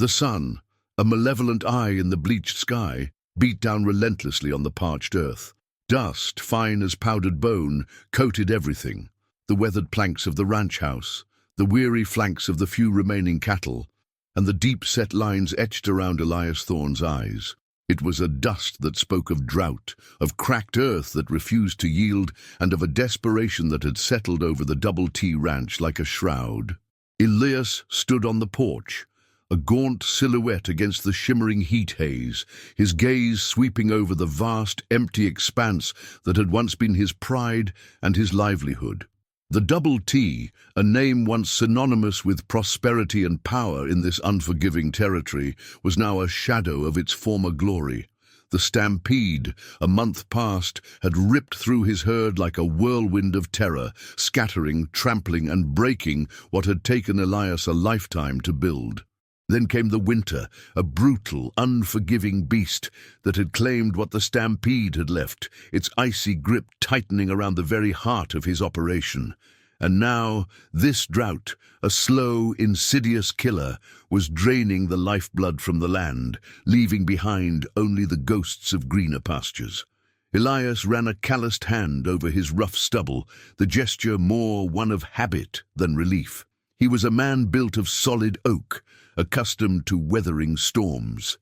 The sun, a malevolent eye in the bleached sky, beat down relentlessly on the parched earth. Dust, fine as powdered bone, coated everything. The weathered planks of the ranch house, the weary flanks of the few remaining cattle, and the deep-set lines etched around Elias Thorne's eyes. It was a dust that spoke of drought, of cracked earth that refused to yield, and of a desperation that had settled over the Double T Ranch like a shroud. Elias stood on the porch, a gaunt silhouette against the shimmering heat haze, his gaze sweeping over the vast, empty expanse that had once been his pride and his livelihood. The Double T, a name once synonymous with prosperity and power in this unforgiving territory, was now a shadow of its former glory. The stampede, a month past, had ripped through his herd like a whirlwind of terror, scattering, trampling, and breaking what had taken Elias a lifetime to build. Then came the winter, a brutal, unforgiving beast that had claimed what the stampede had left, its icy grip tightening around the very heart of his operation. And now, this drought, a slow, insidious killer, was draining the lifeblood from the land, leaving behind only the ghosts of greener pastures. Elias ran a calloused hand over his rough stubble, the gesture more one of habit than relief. He was a man built of solid oak, accustomed to weathering storms.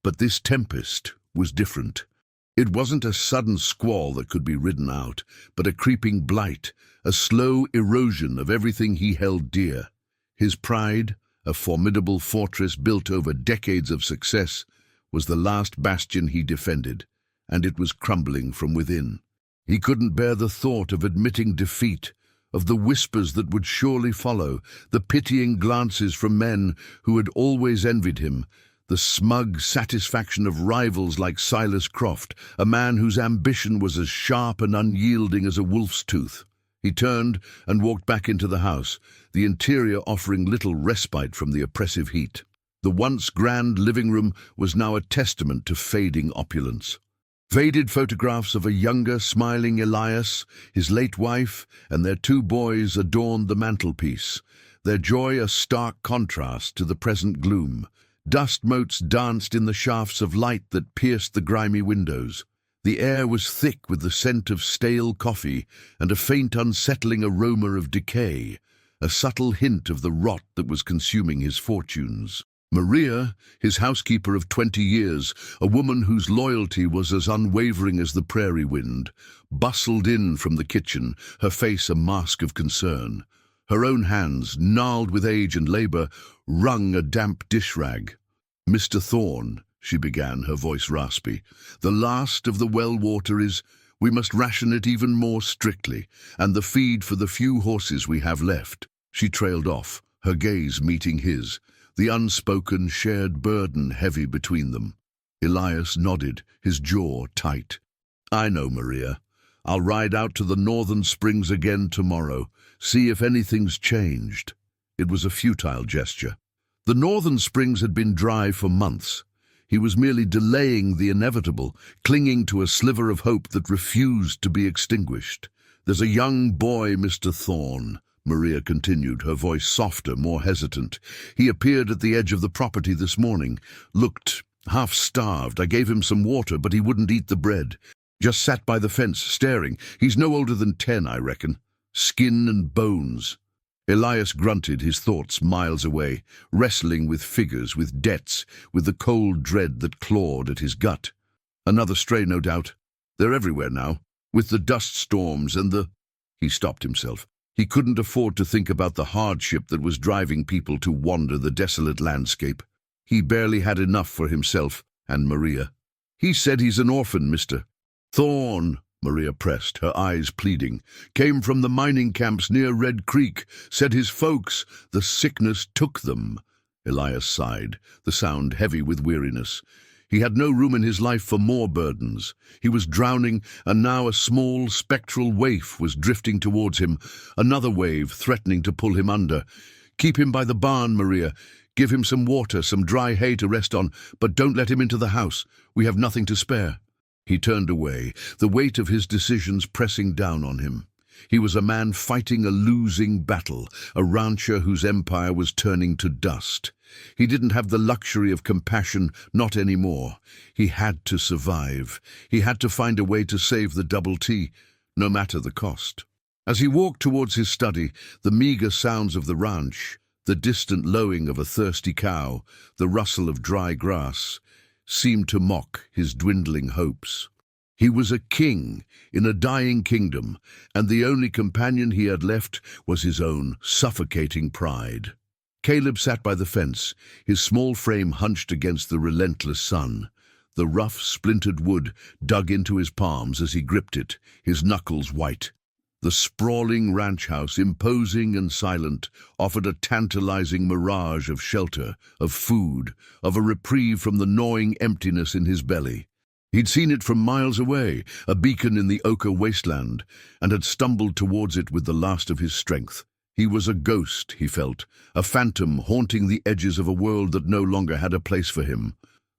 But this tempest was different. It wasn't a sudden squall that could be ridden out, but a creeping blight, a slow erosion of everything he held dear. His pride, a formidable fortress built over decades of success, was the last bastion he defended, and it was crumbling from within. He couldn't bear the thought of admitting defeat, of the whispers that would surely follow, the pitying glances from men who had always envied him, the smug satisfaction of rivals like Silas Croft, a man whose ambition was as sharp and unyielding as a wolf's tooth. He turned and walked back into the house, the interior offering little respite from the oppressive heat. The once grand living room was now a testament to fading opulence. Faded photographs of a younger, smiling Elias, his late wife, and their 2 boys adorned the mantelpiece, their joy a stark contrast to the present gloom. Dust motes danced in the shafts of light that pierced the grimy windows. The air was thick with the scent of stale coffee and a faint unsettling aroma of decay, a subtle hint of the rot that was consuming his fortunes. Maria, his housekeeper of 20 years, a woman whose loyalty was as unwavering as the prairie wind, bustled in from the kitchen, her face a mask of concern. Her own hands, gnarled with age and labor, wrung a damp dish rag. "Mr. Thorne," she began, her voice raspy, "the last of the well water is, we must ration it even more strictly, and the feed for the few horses we have left." She trailed off, her gaze meeting his, the unspoken, shared burden heavy between them. Elias nodded, his jaw tight. "I know, Maria. I'll ride out to the northern springs again tomorrow, see if anything's changed." It was a futile gesture. The northern springs had been dry for months. He was merely delaying the inevitable, clinging to a sliver of hope that refused to be extinguished. "There's a young boy, Mr. Thorne," Maria continued, her voice softer, more hesitant. "He appeared at the edge of the property this morning, looked half-starved. I gave him some water, but he wouldn't eat the bread. Just sat by the fence, staring. He's no older than 10, I reckon. Skin and bones." Elias grunted, his thoughts miles away, wrestling with figures, with debts, with the cold dread that clawed at his gut. Another stray, no doubt. They're everywhere now, with the dust storms and the... He stopped himself. He couldn't afford to think about the hardship that was driving people to wander the desolate landscape. He barely had enough for himself and Maria. "He said he's an orphan, Mr. Thorne," Maria pressed, her eyes pleading. "Came from the mining camps near Red Creek. Said his folks, the sickness took them." Elias sighed, the sound heavy with weariness. He had no room in his life for more burdens. He was drowning, and now a small, spectral waif was drifting towards him, another wave threatening to pull him under. "Keep him by the barn, Maria. Give him some water, some dry hay to rest on, but don't let him into the house. We have nothing to spare." He turned away, the weight of his decisions pressing down on him. He was a man fighting a losing battle, a rancher whose empire was turning to dust. He didn't have the luxury of compassion, not anymore. He had to survive. He had to find a way to save the double T, no matter the cost. As he walked towards his study, the meager sounds of the ranch, the distant lowing of a thirsty cow, the rustle of dry grass, seemed to mock his dwindling hopes. He was a king in a dying kingdom, and the only companion he had left was his own suffocating pride. Caleb sat by the fence, his small frame hunched against the relentless sun. The rough, splintered wood dug into his palms as he gripped it, his knuckles white. The sprawling ranch house, imposing and silent, offered a tantalizing mirage of shelter, of food, of a reprieve from the gnawing emptiness in his belly. He'd seen it from miles away, a beacon in the ochre wasteland, and had stumbled towards it with the last of his strength. He was a ghost, he felt, a phantom haunting the edges of a world that no longer had a place for him.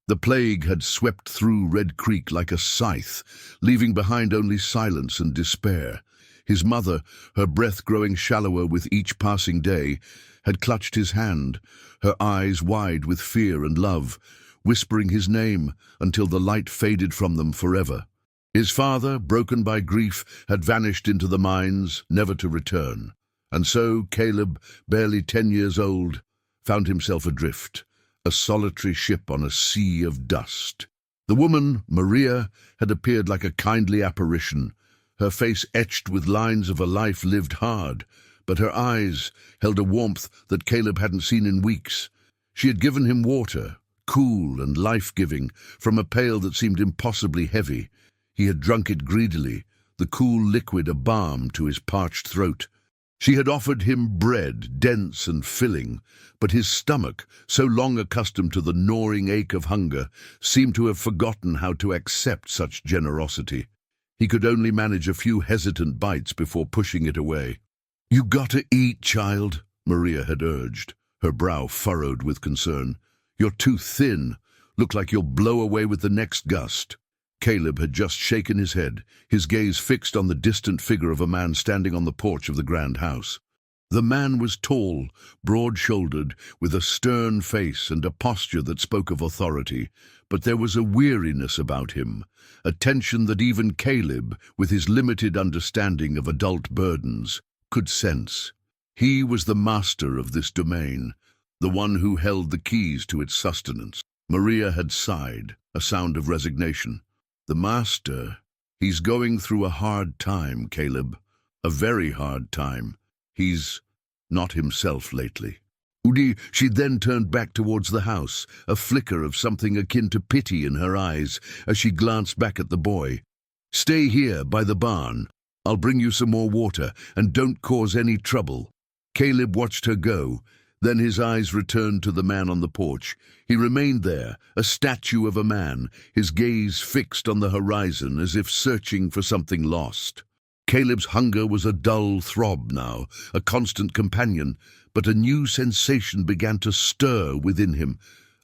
The plague had swept through Red Creek like a scythe, leaving behind only silence and despair. His mother, her breath growing shallower with each passing day, had clutched his hand, her eyes wide with fear and love, whispering his name until the light faded from them forever. His father, broken by grief, had vanished into the mines, never to return. And so Caleb, barely 10 years old, found himself adrift, a solitary ship on a sea of dust. The woman, Maria, had appeared like a kindly apparition, her face etched with lines of a life lived hard, but her eyes held a warmth that Caleb hadn't seen in weeks. She had given him water, cool and life-giving, from a pail that seemed impossibly heavy. He had drunk it greedily, the cool liquid a balm to his parched throat. She had offered him bread, dense and filling, but his stomach, so long accustomed to the gnawing ache of hunger, seemed to have forgotten how to accept such generosity. He could only manage a few hesitant bites before pushing it away. "You gotta eat, child," Maria had urged, her brow furrowed with concern. "You're too thin. Look like you'll blow away with the next gust." Caleb had just shaken his head, his gaze fixed on the distant figure of a man standing on the porch of the grand house. The man was tall, broad-shouldered, with a stern face and a posture that spoke of authority, but there was a weariness about him, a tension that even Caleb, with his limited understanding of adult burdens, could sense. He was the master of this domain, the one who held the keys to its sustenance. Maria had sighed, a sound of resignation. "The master, he's going through a hard time, Caleb, a very hard time. He's not himself lately." She then turned back towards the house, a flicker of something akin to pity in her eyes as she glanced back at the boy. "Stay here by the barn. I'll bring you some more water, and don't cause any trouble." Caleb watched her go. Then his eyes returned to the man on the porch. He remained there, a statue of a man, his gaze fixed on the horizon as if searching for something lost. Caleb's hunger was a dull throb now, a constant companion, but a new sensation began to stir within him,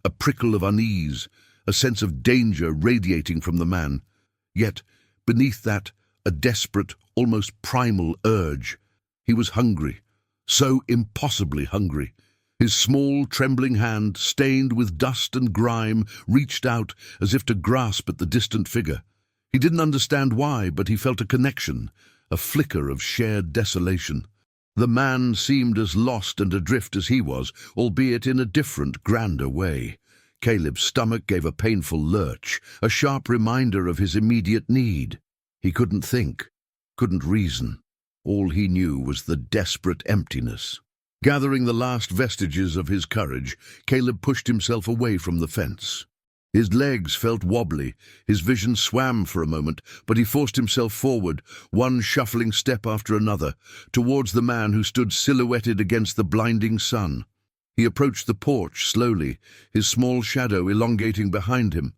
a prickle of unease, a sense of danger radiating from the man. Yet, beneath that, a desperate, almost primal urge. He was hungry, so impossibly hungry. His small, trembling hand, stained with dust and grime, reached out as if to grasp at the distant figure. He didn't understand why, but he felt a connection, a flicker of shared desolation. The man seemed as lost and adrift as he was, albeit in a different, grander way. Caleb's stomach gave a painful lurch, a sharp reminder of his immediate need. He couldn't think, couldn't reason. All he knew was the desperate emptiness. Gathering the last vestiges of his courage, Caleb pushed himself away from the fence. His legs felt wobbly, his vision swam for a moment, but he forced himself forward, one shuffling step after another, towards the man who stood silhouetted against the blinding sun. He approached the porch slowly, his small shadow elongating behind him.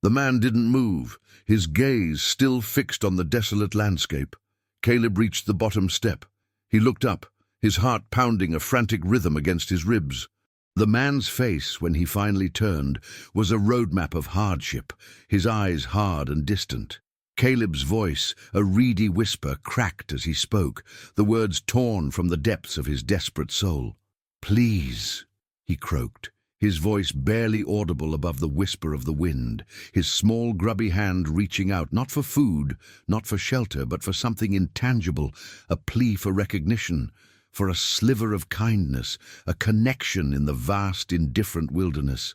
The man didn't move, his gaze still fixed on the desolate landscape. Caleb reached the bottom step. He looked up, his heart pounding a frantic rhythm against his ribs. The man's face, when he finally turned, was a roadmap of hardship, his eyes hard and distant. Caleb's voice, a reedy whisper, cracked as he spoke, the words torn from the depths of his desperate soul. "Please," he croaked, his voice barely audible above the whisper of the wind, his small grubby hand reaching out, not for food, not for shelter, but for something intangible, a plea for recognition, for a sliver of kindness, a connection in the vast, indifferent wilderness.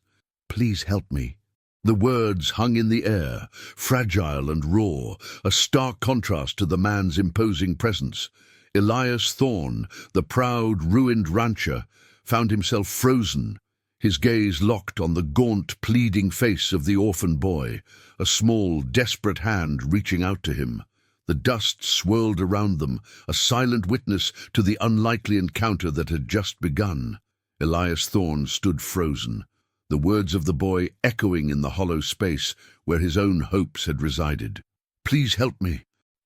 "Please help me." The words hung in the air, fragile and raw, a stark contrast to the man's imposing presence. Elias Thorne, the proud, ruined rancher, found himself frozen, his gaze locked on the gaunt, pleading face of the orphan boy, a small, desperate hand reaching out to him. The dust swirled around them, a silent witness to the unlikely encounter that had just begun. Elias Thorne stood frozen, the words of the boy echoing in the hollow space where his own hopes had resided. "Please help me."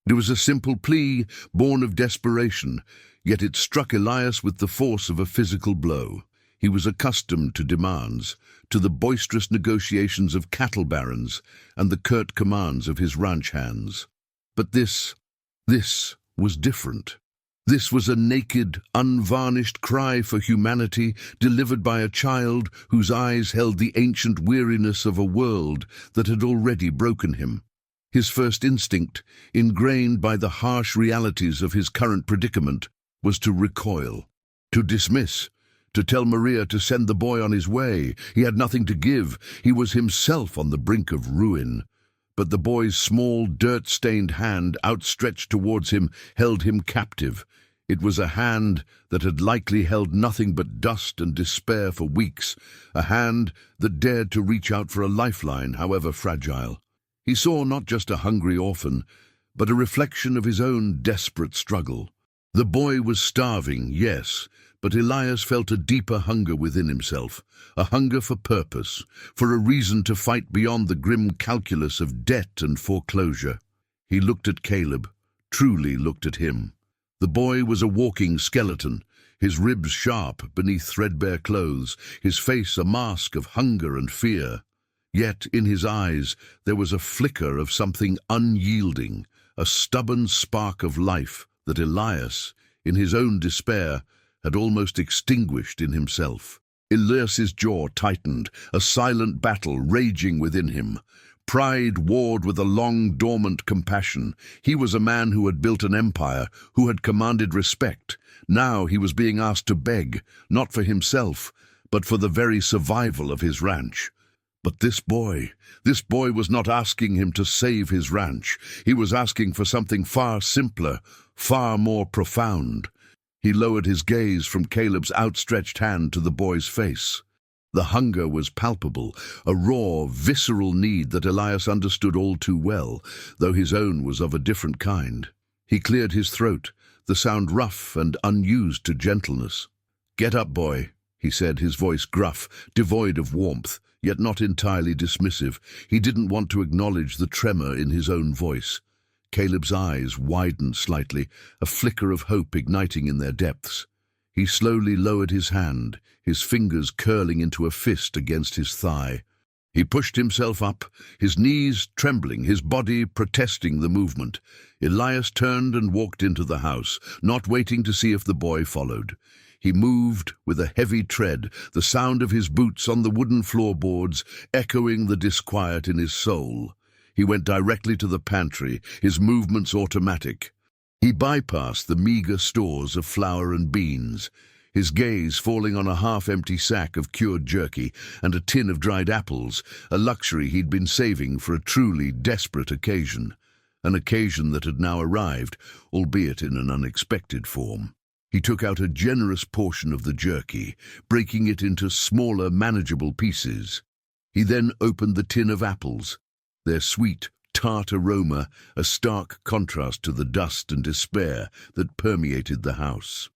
It was a simple plea, born of desperation, yet it struck Elias with the force of a physical blow. He was accustomed to demands, to the boisterous negotiations of cattle barons and the curt commands of his ranch hands. But this was different. This was a naked, unvarnished cry for humanity delivered by a child whose eyes held the ancient weariness of a world that had already broken him. His first instinct, ingrained by the harsh realities of his current predicament, was to recoil, to dismiss, to tell Maria to send the boy on his way. He had nothing to give. He was himself on the brink of ruin. But the boy's small, dirt-stained hand outstretched towards him held him captive. It was a hand that had likely held nothing but dust and despair for weeks, a hand that dared to reach out for a lifeline, however fragile. He saw not just a hungry orphan, but a reflection of his own desperate struggle. The boy was starving, yes, but Elias felt a deeper hunger within himself, a hunger for purpose, for a reason to fight beyond the grim calculus of debt and foreclosure. He looked at Caleb, truly looked at him. The boy was a walking skeleton, his ribs sharp beneath threadbare clothes, his face a mask of hunger and fear. Yet in his eyes there was a flicker of something unyielding, a stubborn spark of life that Elias, in his own despair, had almost extinguished in himself. Elias's jaw tightened, a silent battle raging within him. Pride warred with a long, dormant compassion. He was a man who had built an empire, who had commanded respect. Now he was being asked to beg, not for himself, but for the very survival of his ranch. But this boy was not asking him to save his ranch. He was asking for something far simpler, far more profound. He lowered his gaze from Caleb's outstretched hand to the boy's face. The hunger was palpable, a raw, visceral need that Elias understood all too well, though his own was of a different kind. He cleared his throat, the sound rough and unused to gentleness. "Get up, boy," he said, his voice gruff, devoid of warmth, yet not entirely dismissive. He didn't want to acknowledge the tremor in his own voice. Caleb's eyes widened slightly, a flicker of hope igniting in their depths. He slowly lowered his hand, his fingers curling into a fist against his thigh. He pushed himself up, his knees trembling, his body protesting the movement. Elias turned and walked into the house, not waiting to see if the boy followed. He moved with a heavy tread, the sound of his boots on the wooden floorboards echoing the disquiet in his soul. He went directly to the pantry, his movements automatic. He bypassed the meager stores of flour and beans, his gaze falling on a half-empty sack of cured jerky and a tin of dried apples, a luxury he'd been saving for a truly desperate occasion, an occasion that had now arrived, albeit in an unexpected form. He took out a generous portion of the jerky, breaking it into smaller, manageable pieces. He then opened the tin of apples, their sweet, tart aroma a stark contrast to the dust and despair that permeated the house.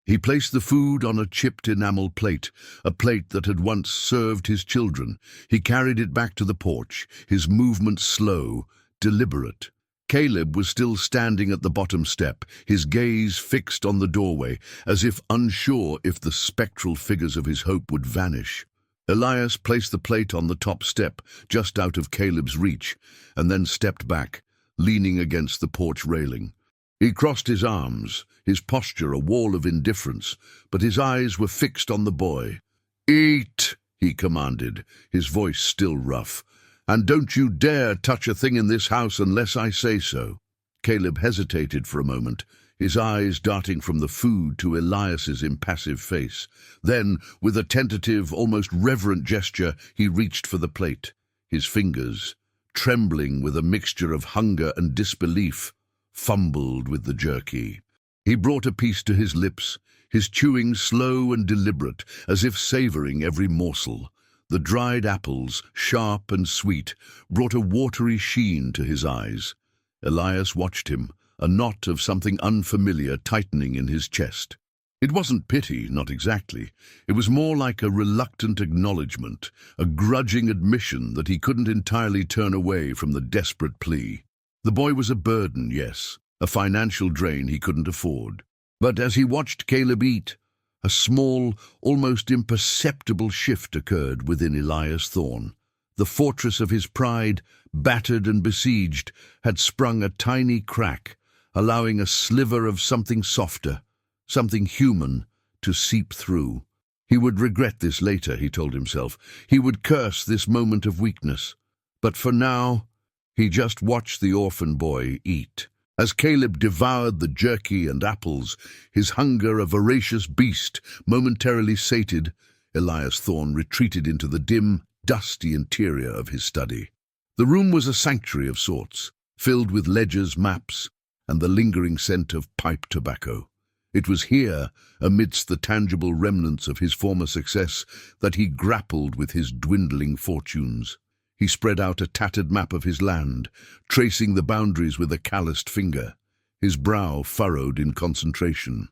He placed the food on a chipped enamel plate, a plate that had once served his children. He carried it back to the porch, his movements slow, deliberate. Caleb was still standing at the bottom step, his gaze fixed on the doorway, as if unsure if the spectral figures of his hope would vanish. Elias placed the plate on the top step, just out of Caleb's reach, and then stepped back, leaning against the porch railing. He crossed his arms, his posture a wall of indifference, but his eyes were fixed on the boy. "Eat," he commanded, his voice still rough. "And don't you dare touch a thing in this house unless I say so." Caleb hesitated for a moment, his eyes darting from the food to Elias's impassive face. Then, with a tentative, almost reverent gesture, he reached for the plate. His fingers, trembling with a mixture of hunger and disbelief, fumbled with the jerky. He brought a piece to his lips, his chewing slow and deliberate, as if savoring every morsel. The dried apples, sharp and sweet, brought a watery sheen to his eyes. Elias watched him, a knot of something unfamiliar tightening in his chest. It wasn't pity, not exactly. It was more like a reluctant acknowledgement, a grudging admission that he couldn't entirely turn away from the desperate plea. The boy was a burden, yes, a financial drain he couldn't afford. But as he watched Caleb eat, a small, almost imperceptible shift occurred within Elias Thorne. The fortress of his pride, battered and besieged, had sprung a tiny crack, allowing a sliver of something softer, something human, to seep through. He would regret this later, he told himself. He would curse this moment of weakness. But for now, he just watched the orphan boy eat. As Caleb devoured the jerky and apples, his hunger a voracious beast, momentarily sated, Elias Thorne retreated into the dim, dusty interior of his study. The room was a sanctuary of sorts, filled with ledgers, maps, and the lingering scent of pipe tobacco. It was here, amidst the tangible remnants of his former success, that he grappled with his dwindling fortunes. He spread out a tattered map of his land, tracing the boundaries with a calloused finger, his brow furrowed in concentration.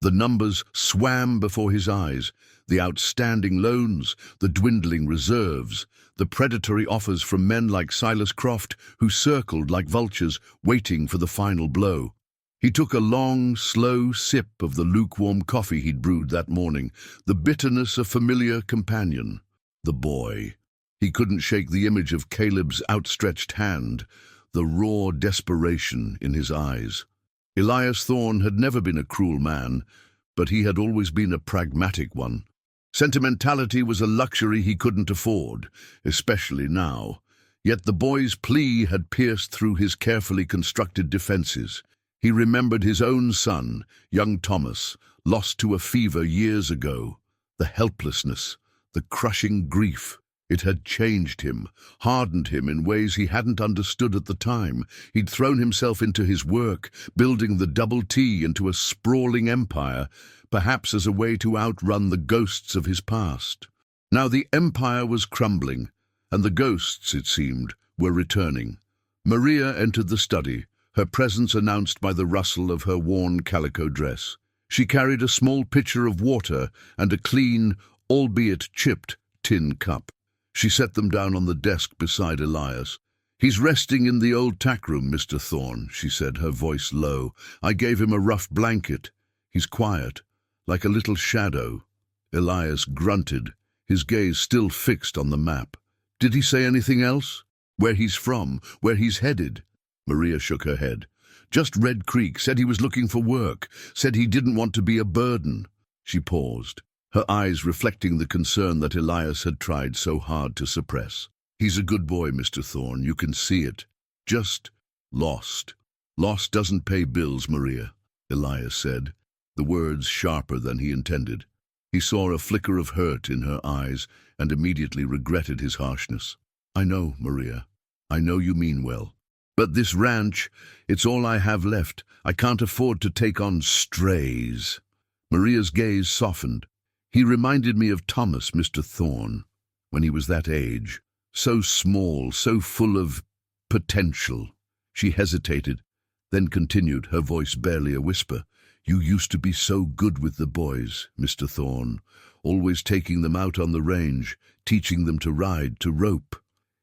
The numbers swam before his eyes, the outstanding loans, the dwindling reserves, the predatory offers from men like Silas Croft, who circled like vultures, waiting for the final blow. He took a long, slow sip of the lukewarm coffee he'd brewed that morning, the bitterness a familiar companion. The boy. He couldn't shake the image of Caleb's outstretched hand, the raw desperation in his eyes. Elias Thorne had never been a cruel man, but he had always been a pragmatic one. Sentimentality was a luxury he couldn't afford, especially now. Yet the boy's plea had pierced through his carefully constructed defenses. He remembered his own son, young Thomas, lost to a fever years ago. The helplessness, the crushing grief. It had changed him, hardened him in ways he hadn't understood at the time. He'd thrown himself into his work, building the Double T into a sprawling empire, perhaps as a way to outrun the ghosts of his past. Now the empire was crumbling, and the ghosts, it seemed, were returning. Maria entered the study, her presence announced by the rustle of her worn calico dress. She carried a small pitcher of water and a clean, albeit chipped, tin cup. She set them down on the desk beside Elias. "He's resting in the old tack room, Mr. Thorne," she said, her voice low. "I gave him a rough blanket. He's quiet, like a little shadow." Elias grunted, his gaze still fixed on the map. "Did he say anything else? Where he's from? Where he's headed?" Maria shook her head. "Just Red Creek, said he was looking for work, said he didn't want to be a burden." She paused, her eyes reflecting the concern that Elias had tried so hard to suppress. "He's a good boy, Mr. Thorne, you can see it. Just lost." "Lost doesn't pay bills, Maria," Elias said, the words sharper than he intended. He saw a flicker of hurt in her eyes and immediately regretted his harshness. "I know, Maria. I know you mean well. But this ranch, it's all I have left. I can't afford to take on strays." Maria's gaze softened. "He reminded me of Thomas, Mr. Thorne, when he was that age. So small, so full of potential." She hesitated, then continued, her voice barely a whisper. "You used to be so good with the boys, Mr. Thorne, always taking them out on the range, teaching them to ride, to rope."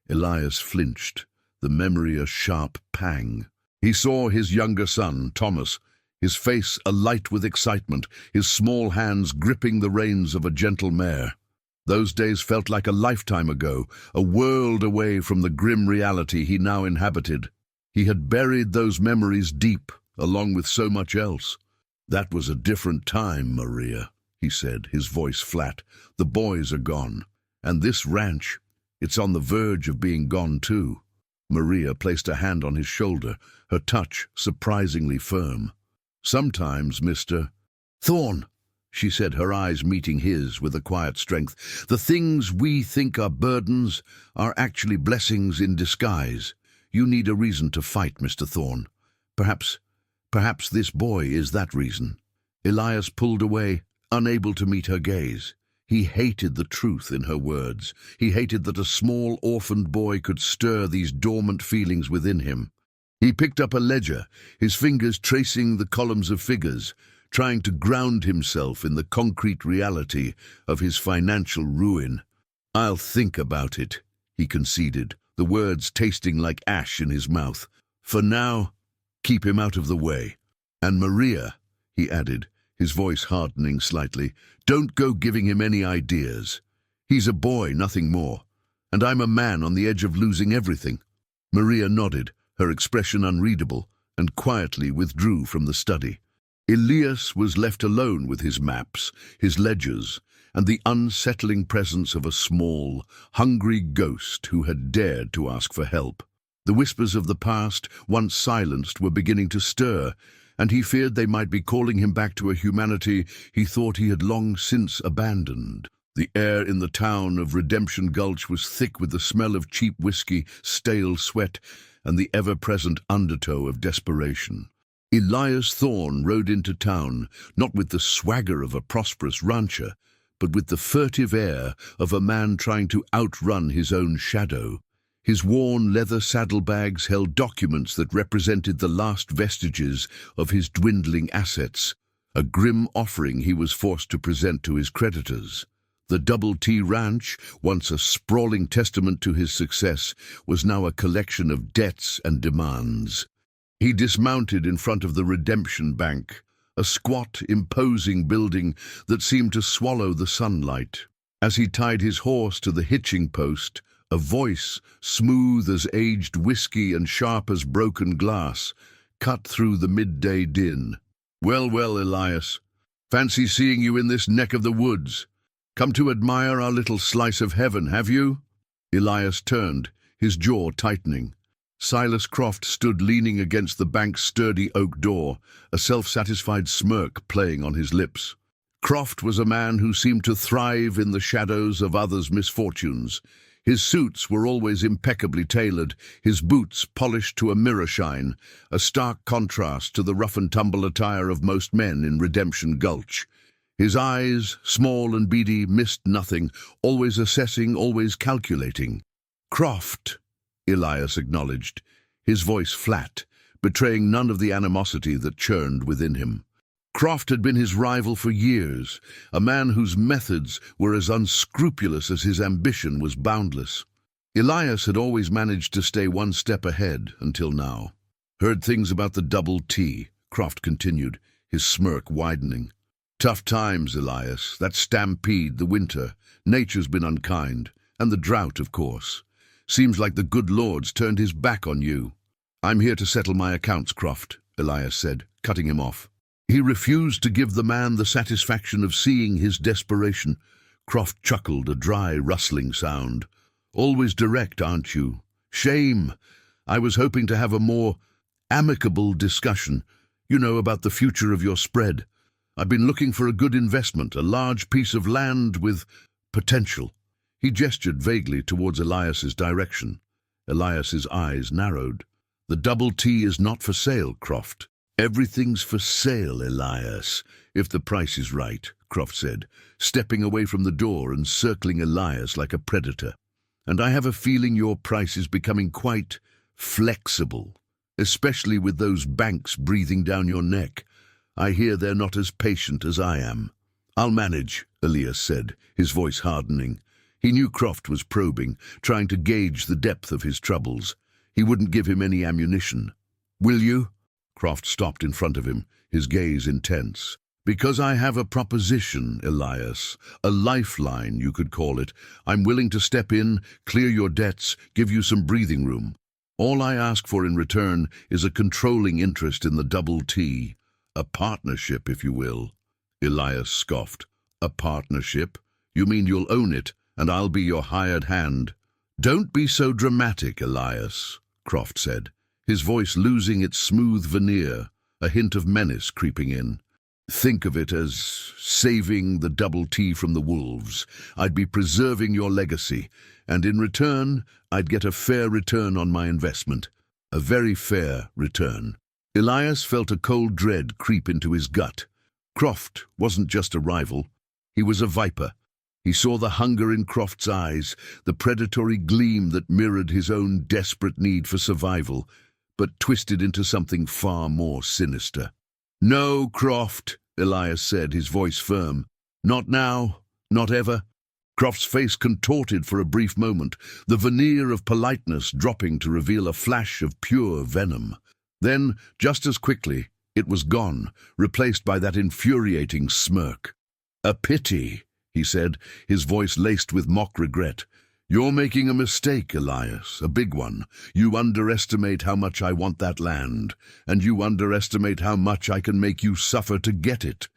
Elias flinched, the memory a sharp pang. He saw his younger son, Thomas, his face alight with excitement, his small hands gripping the reins of a gentle mare. Those days felt like a lifetime ago, a world away from the grim reality he now inhabited. He had buried those memories deep, along with so much else. "That was a different time, Maria," he said, his voice flat. "The boys are gone. And this ranch, it's on the verge of being gone too. Maria placed a hand on his shoulder, her touch surprisingly firm. Sometimes, Mr. Thorne, she said, her eyes meeting his with a quiet strength, the things we think are burdens are actually blessings in disguise. You need a reason to fight, Mr. Thorne. Perhaps this boy is that reason. Elias pulled away, unable to meet her gaze. He hated the truth in her words. He hated that a small orphaned boy could stir these dormant feelings within him. He picked up a ledger, his fingers tracing the columns of figures, trying to ground himself in the concrete reality of his financial ruin. "I'll think about it," he conceded, the words tasting like ash in his mouth. "For now, keep him out of the way. And Maria," he added, his voice hardening slightly, "don't go giving him any ideas. He's a boy, nothing more. And I'm a man on the edge of losing everything." Maria nodded, her expression unreadable, and quietly withdrew from the study. Elias was left alone with his maps, his ledgers, and the unsettling presence of a small, hungry ghost who had dared to ask for help. The whispers of the past, once silenced, were beginning to stir, and he feared they might be calling him back to a humanity he thought he had long since abandoned. The air in the town of Redemption Gulch was thick with the smell of cheap whiskey, stale sweat, and the ever-present undertow of desperation. Elias Thorne rode into town, not with the swagger of a prosperous rancher, but with the furtive air of a man trying to outrun his own shadow. His worn leather saddlebags held documents that represented the last vestiges of his dwindling assets, a grim offering he was forced to present to his creditors. The Double T Ranch, once a sprawling testament to his success, was now a collection of debts and demands. He dismounted in front of the Redemption Bank, a squat, imposing building that seemed to swallow the sunlight. As he tied his horse to the hitching post, a voice, smooth as aged whiskey and sharp as broken glass, cut through the midday din. "Well, well, Elias. Fancy seeing you in this neck of the woods. Come to admire our little slice of heaven, have you?" Elias turned, his jaw tightening. Silas Croft stood leaning against the bank's sturdy oak door, a self-satisfied smirk playing on his lips. Croft was a man who seemed to thrive in the shadows of others' misfortunes. His suits were always impeccably tailored, his boots polished to a mirror shine, a stark contrast to the rough-and-tumble attire of most men in Redemption Gulch. His eyes, small and beady, missed nothing, always assessing, always calculating. "Croft," Elias acknowledged, his voice flat, betraying none of the animosity that churned within him. Croft had been his rival for years, a man whose methods were as unscrupulous as his ambition was boundless. Elias had always managed to stay one step ahead until now. "Heard things about the Double T," Croft continued, his smirk widening. "Tough times, Elias. That stampede, the winter. Nature's been unkind. And the drought, of course. Seems like the good Lord's turned his back on you." "I'm here to settle my accounts, Croft," Elias said, cutting him off. He refused to give the man the satisfaction of seeing his desperation. Croft chuckled, a dry, rustling sound. "Always direct, aren't you? Shame. I was hoping to have a more amicable discussion, about the future of your spread. I've been looking for a good investment, a large piece of land with potential." He gestured vaguely towards Elias's direction. Elias's eyes narrowed. "The Double T is not for sale, Croft." "Everything's for sale, Elias, if the price is right," Croft said, stepping away from the door and circling Elias like a predator. "And I have a feeling your price is becoming quite flexible, especially with those banks breathing down your neck. I hear they're not as patient as I am." "I'll manage," Elias said, his voice hardening. He knew Croft was probing, trying to gauge the depth of his troubles. He wouldn't give him any ammunition. "Will you?" Croft stopped in front of him, his gaze intense. "Because I have a proposition, Elias. A lifeline, you could call it. I'm willing to step in, clear your debts, give you some breathing room. All I ask for in return is a controlling interest in the Double T. A partnership, if you will." Elias scoffed. "A partnership? You mean you'll own it and I'll be your hired hand." "Don't be so dramatic, Elias," Croft said, his voice losing its smooth veneer, a hint of menace creeping in. "Think of it as saving the double T from the wolves. I'd be preserving your legacy, and in return, I'd get a fair return on my investment. A very fair return." Elias felt a cold dread creep into his gut. Croft wasn't just a rival. He was a viper. He saw the hunger in Croft's eyes, the predatory gleam that mirrored his own desperate need for survival, but twisted into something far more sinister. "No, Croft," Elias said, his voice firm. "Not now, not ever." Croft's face contorted for a brief moment, the veneer of politeness dropping to reveal a flash of pure venom. Then, just as quickly, it was gone, replaced by that infuriating smirk. "A pity," he said, his voice laced with mock regret. "You're making a mistake, Elias, a big one. You underestimate how much I want that land, and you underestimate how much I can make you suffer to get it."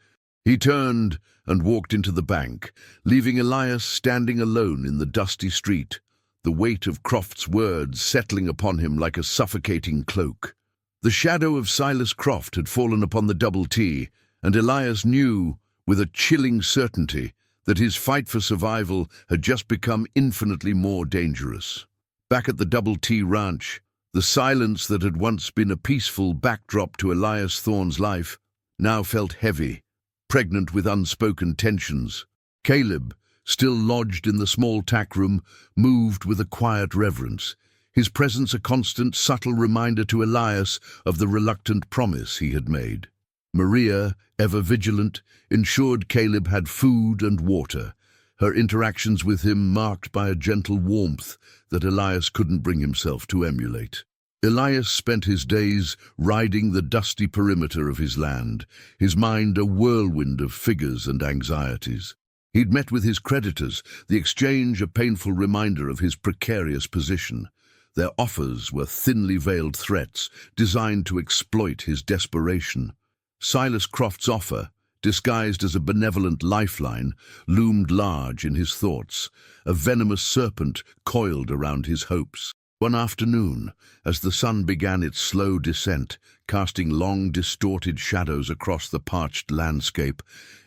He turned and walked into the bank, leaving Elias standing alone in the dusty street, the weight of Croft's words settling upon him like a suffocating cloak. The shadow of Silas Croft had fallen upon the Double T, and Elias knew, with a chilling certainty, that his fight for survival had just become infinitely more dangerous. Back at the Double T ranch, the silence that had once been a peaceful backdrop to Elias Thorne's life now felt heavy, pregnant with unspoken tensions. Caleb, still lodged in the small tack room, moved with a quiet reverence, his presence a constant, subtle reminder to Elias of the reluctant promise he had made. Maria, ever vigilant, ensured Caleb had food and water, her interactions with him marked by a gentle warmth that Elias couldn't bring himself to emulate. Elias spent his days riding the dusty perimeter of his land, his mind a whirlwind of figures and anxieties. He'd met with his creditors, the exchange a painful reminder of his precarious position. Their offers were thinly veiled threats designed to exploit his desperation. Silas Croft's offer, disguised as a benevolent lifeline, loomed large in his thoughts, a venomous serpent coiled around his hopes. One afternoon, as the sun began its slow descent, casting long, distorted shadows across the parched landscape,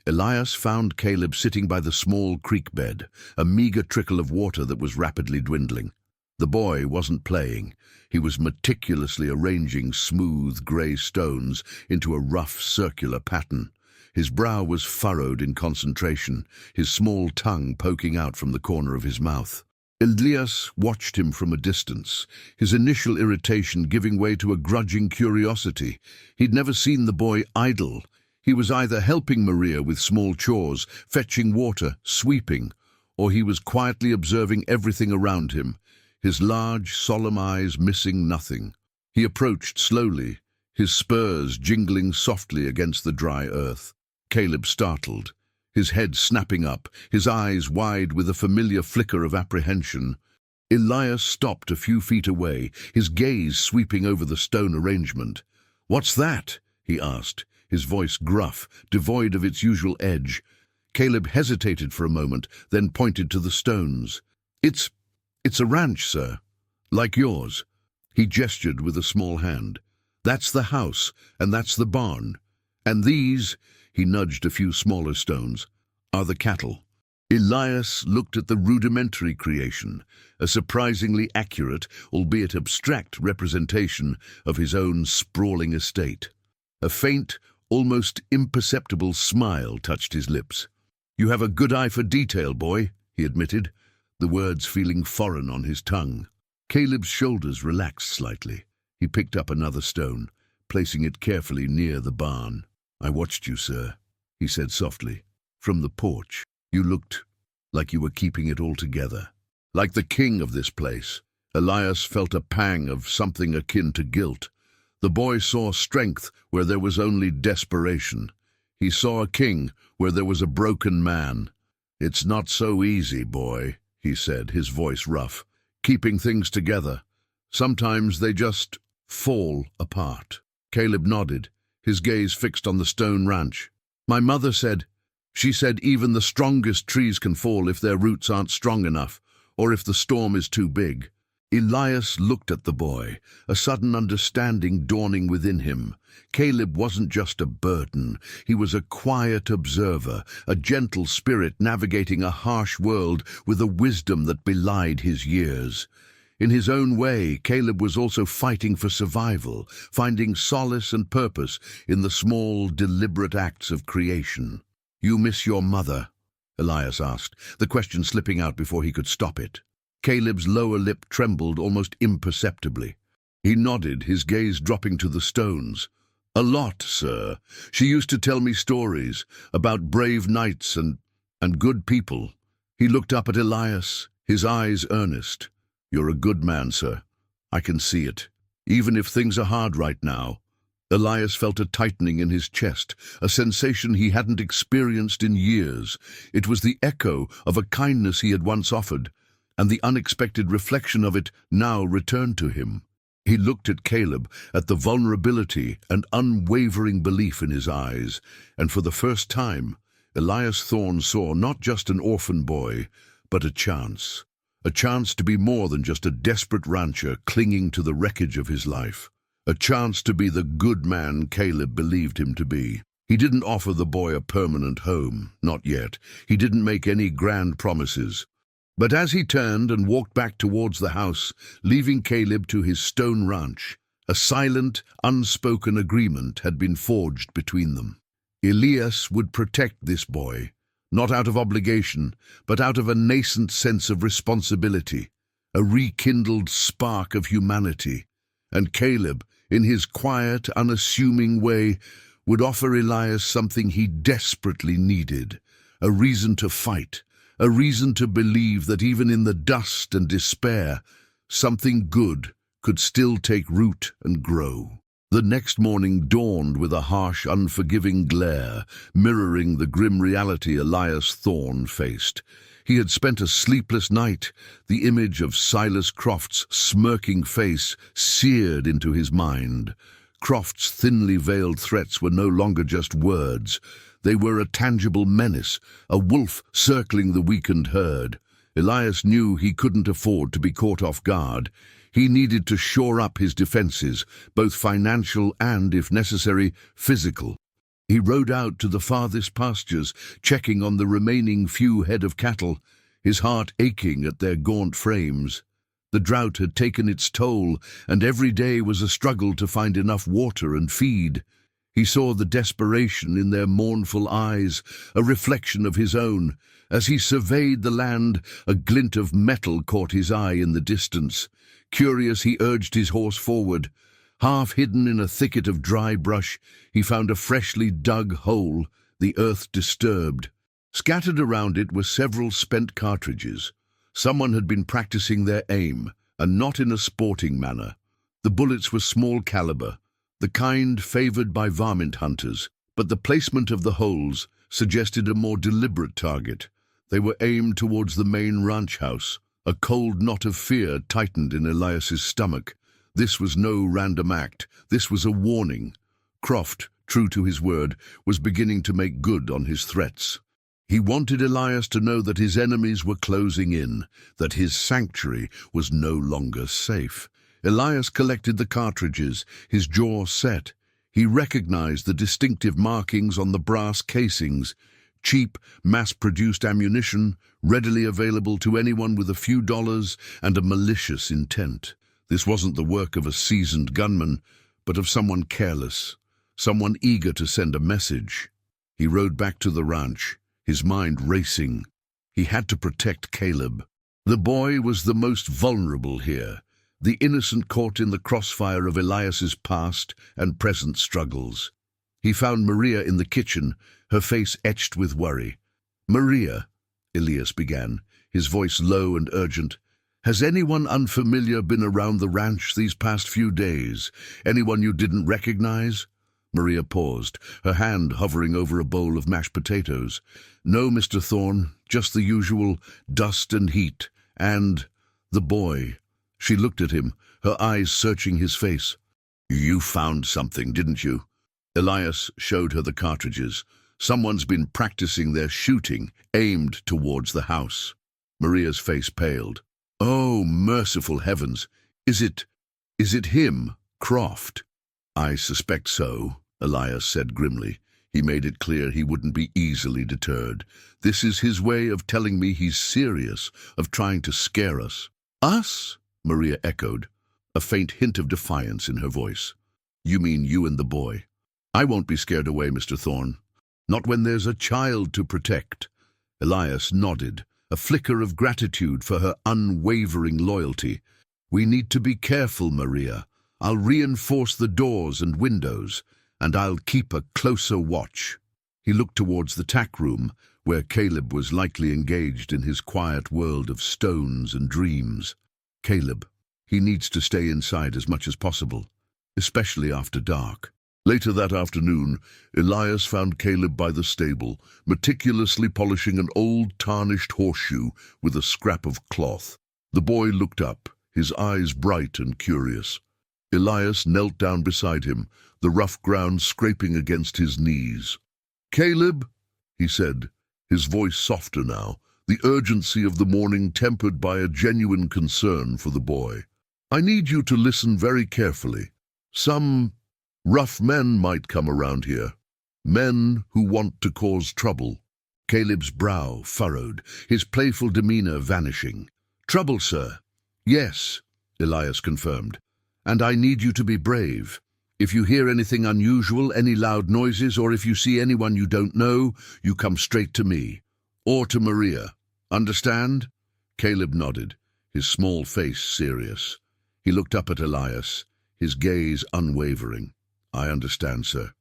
Elias found Caleb sitting by the small creek bed, a meager trickle of water that was rapidly dwindling. The boy wasn't playing. He was meticulously arranging smooth grey stones into a rough circular pattern. His brow was furrowed in concentration, his small tongue poking out from the corner of his mouth. Elias watched him from a distance, his initial irritation giving way to a grudging curiosity. He'd never seen the boy idle. He was either helping Maria with small chores, fetching water, sweeping, or he was quietly observing everything around him, his large, solemn eyes missing nothing. He approached slowly, his spurs jingling softly against the dry earth. Caleb startled, his head snapping up, his eyes wide with a familiar flicker of apprehension. Elias stopped a few feet away, his gaze sweeping over the stone arrangement. "What's that?" he asked, his voice gruff, devoid of its usual edge. Caleb hesitated for a moment, then pointed to the stones. It's a ranch, sir. Like yours." He gestured with a small hand. "That's the house, and that's the barn. And these," he nudged a few smaller stones, "are the cattle." Elias looked at the rudimentary creation, a surprisingly accurate, albeit abstract, representation of his own sprawling estate. A faint, almost imperceptible smile touched his lips. "You have a good eye for detail, boy," he admitted, the words feeling foreign on his tongue. Caleb's shoulders relaxed slightly. He picked up another stone, placing it carefully near the barn. "I watched you, sir," he said softly. "From the porch, you looked like you were keeping it all together. Like the king of this place." Elias felt a pang of something akin to guilt. The boy saw strength where there was only desperation. He saw a king where there was a broken man. "It's not so easy, boy," he said, his voice rough. "Keeping things together. Sometimes they just fall apart." Caleb nodded, his gaze fixed on the stone ranch. "My mother said, She said even the strongest trees can fall if their roots aren't strong enough, or if the storm is too big. Elias looked at the boy, a sudden understanding dawning within him. Caleb wasn't just a burden. He was a quiet observer, a gentle spirit navigating a harsh world with a wisdom that belied his years. In his own way, Caleb was also fighting for survival, finding solace and purpose in the small, deliberate acts of creation. "You miss your mother?" Elias asked, the question slipping out before he could stop it. Caleb's lower lip trembled almost imperceptibly. He nodded, his gaze dropping to the stones. "A lot, sir. She used to tell me stories about brave knights and good people." He looked up at Elias, his eyes earnest. "You're a good man, sir. I can see it. Even if things are hard right now." Elias felt a tightening in his chest, a sensation he hadn't experienced in years. It was the echo of a kindness he had once offered, and the unexpected reflection of it now returned to him. He looked at Caleb, at the vulnerability and unwavering belief in his eyes, and for the first time, Elias Thorne saw not just an orphan boy, but a chance to be more than just a desperate rancher clinging to the wreckage of his life, a chance to be the good man Caleb believed him to be. He didn't offer the boy a permanent home, not yet. He didn't make any grand promises. But as he turned and walked back towards the house, leaving Caleb to his stone ranch, a silent, unspoken agreement had been forged between them. Elias would protect this boy, not out of obligation, but out of a nascent sense of responsibility, a rekindled spark of humanity. And Caleb, in his quiet, unassuming way, would offer Elias something he desperately needed, a reason to fight, a reason to believe that even in the dust and despair, something good could still take root and grow. The next morning dawned with a harsh, unforgiving glare, mirroring the grim reality Elias Thorne faced. He had spent a sleepless night, the image of Silas Croft's smirking face seared into his mind. Croft's thinly veiled threats were no longer just words. They were a tangible menace, a wolf circling the weakened herd. Elias knew he couldn't afford to be caught off guard. He needed to shore up his defenses, both financial and, if necessary, physical. He rode out to the farthest pastures, checking on the remaining few head of cattle, his heart aching at their gaunt frames. The drought had taken its toll, and every day was a struggle to find enough water and feed. He saw the desperation in their mournful eyes, a reflection of his own. As he surveyed the land, a glint of metal caught his eye in the distance. Curious, he urged his horse forward. Half hidden in a thicket of dry brush, he found a freshly dug hole, the earth disturbed. Scattered around it were several spent cartridges. Someone had been practicing their aim, and not in a sporting manner. The bullets were small caliber, the kind favored by varmint hunters, but the placement of the holes suggested a more deliberate target. They were aimed towards the main ranch house. A cold knot of fear tightened in Elias's stomach. This was no random act. This was a warning. Croft, true to his word, was beginning to make good on his threats. He wanted Elias to know that his enemies were closing in, that his sanctuary was no longer safe. Elias collected the cartridges, his jaw set. He recognized the distinctive markings on the brass casings. Cheap, mass-produced ammunition, readily available to anyone with a few dollars and a malicious intent. This wasn't the work of a seasoned gunman, but of someone careless, someone eager to send a message. He rode back to the ranch, his mind racing. He had to protect Caleb. The boy was the most vulnerable here, the innocent caught in the crossfire of Elias's past and present struggles. He found Maria in the kitchen, her face etched with worry. "Maria," Elias began, his voice low and urgent, "has anyone unfamiliar been around the ranch these past few days? Anyone you didn't recognize?" Maria paused, her hand hovering over a bowl of mashed potatoes. "No, Mr. Thorne, just the usual dust and heat, and the boy." She looked at him, her eyes searching his face. "You found something, didn't you?" Elias showed her the cartridges, Someone's been practicing their shooting, aimed towards the house. Maria's face paled. Oh, merciful heavens! Is it him, Croft? I suspect so, Elias said grimly. He made it clear he wouldn't be easily deterred. This is his way of telling me he's serious, of trying to scare us. Us? Maria echoed, a faint hint of defiance in her voice. You mean you and the boy? I won't be scared away, Mr. Thorne. Not when there's a child to protect. Elias nodded, a flicker of gratitude for her unwavering loyalty. We need to be careful, Maria. I'll reinforce the doors and windows, and I'll keep a closer watch. He looked towards the tack room, where Caleb was likely engaged in his quiet world of stones and dreams. Caleb. He needs to stay inside as much as possible, especially after dark. Later that afternoon, Elias found Caleb by the stable, meticulously polishing an old tarnished horseshoe with a scrap of cloth. The boy looked up, his eyes bright and curious. Elias knelt down beside him, the rough ground scraping against his knees. "Caleb," he said, his voice softer now, the urgency of the morning tempered by a genuine concern for the boy. "I need you to listen very carefully. Some rough men might come around here. Men who want to cause trouble." Caleb's brow furrowed, his playful demeanor vanishing. "Trouble, sir?" "Yes," Elias confirmed. "And I need you to be brave. If you hear anything unusual, any loud noises, or if you see anyone you don't know, you come straight to me. Or to Maria. Understand?" Caleb nodded, his small face serious. He looked up at Elias, his gaze unwavering. "I understand, sir.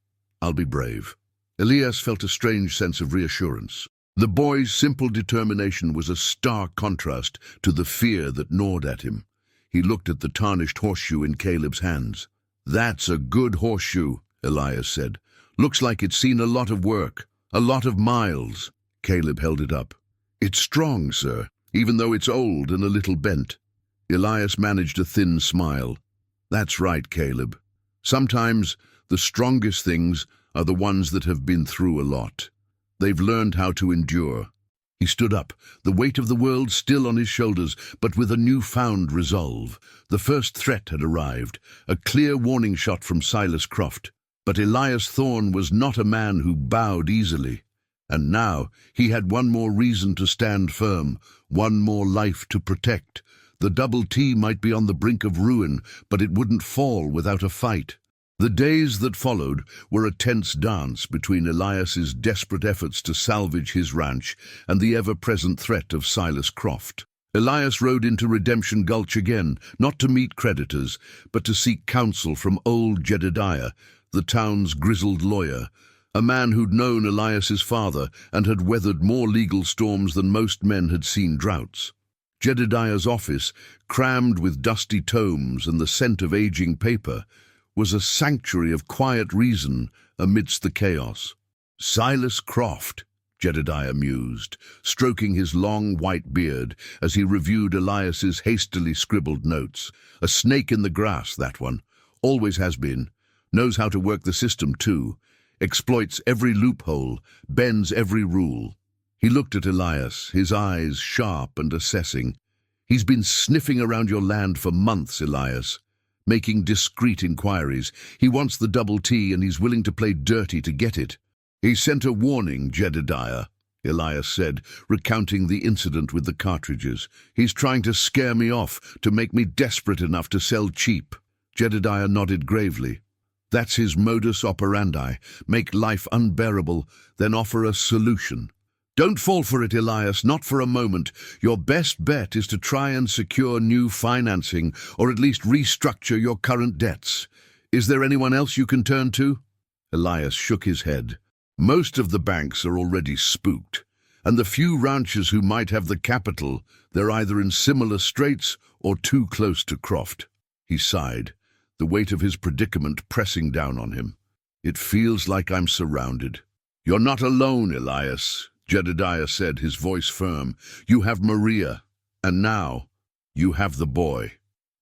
I'll be brave." Elias felt a strange sense of reassurance. The boy's simple determination was a stark contrast to the fear that gnawed at him. He looked at the tarnished horseshoe in Caleb's hands. "That's a good horseshoe," Elias said. "Looks like it's seen a lot of work, a lot of miles." Caleb held it up. "It's strong, sir, even though it's old and a little bent." Elias managed a thin smile. "That's right, Caleb. Sometimes the strongest things are the ones that have been through a lot. They've learned how to endure." He stood up, the weight of the world still on his shoulders, but with a newfound resolve. The first threat had arrived, a clear warning shot from Silas Croft. But Elias Thorne was not a man who bowed easily. And now he had one more reason to stand firm, one more life to protect. The Double T might be on the brink of ruin, but it wouldn't fall without a fight. The days that followed were a tense dance between Elias's desperate efforts to salvage his ranch and the ever-present threat of Silas Croft. Elias rode into Redemption Gulch again, not to meet creditors, but to seek counsel from old Jedediah, the town's grizzled lawyer, a man who'd known Elias's father and had weathered more legal storms than most men had seen droughts. Jedediah's office, crammed with dusty tomes and the scent of aging paper, was a sanctuary of quiet reason amidst the chaos. "Silas Croft," Jedediah mused, stroking his long white beard as he reviewed Elias's hastily scribbled notes. "A snake in the grass, that one. Always has been. Knows how to work the system, too. Exploits every loophole, bends every rule." He looked at Elias, his eyes sharp and assessing. "He's been sniffing around your land for months, Elias, making discreet inquiries. He wants the Double T and he's willing to play dirty to get it." "He sent a warning, Jedediah," Elias said, recounting the incident with the cartridges. "He's trying to scare me off, to make me desperate enough to sell cheap." Jedediah nodded gravely. "That's his modus operandi. Make life unbearable, then offer a solution. Don't fall for it, Elias, not for a moment. Your best bet is to try and secure new financing, or at least restructure your current debts. Is there anyone else you can turn to?" Elias shook his head. "Most of the banks are already spooked, and the few ranchers who might have the capital, they're either in similar straits or too close to Croft." He sighed, the weight of his predicament pressing down on him. "It feels like I'm surrounded." "You're not alone, Elias," Jedediah said, his voice firm. "You have Maria, and now you have the boy."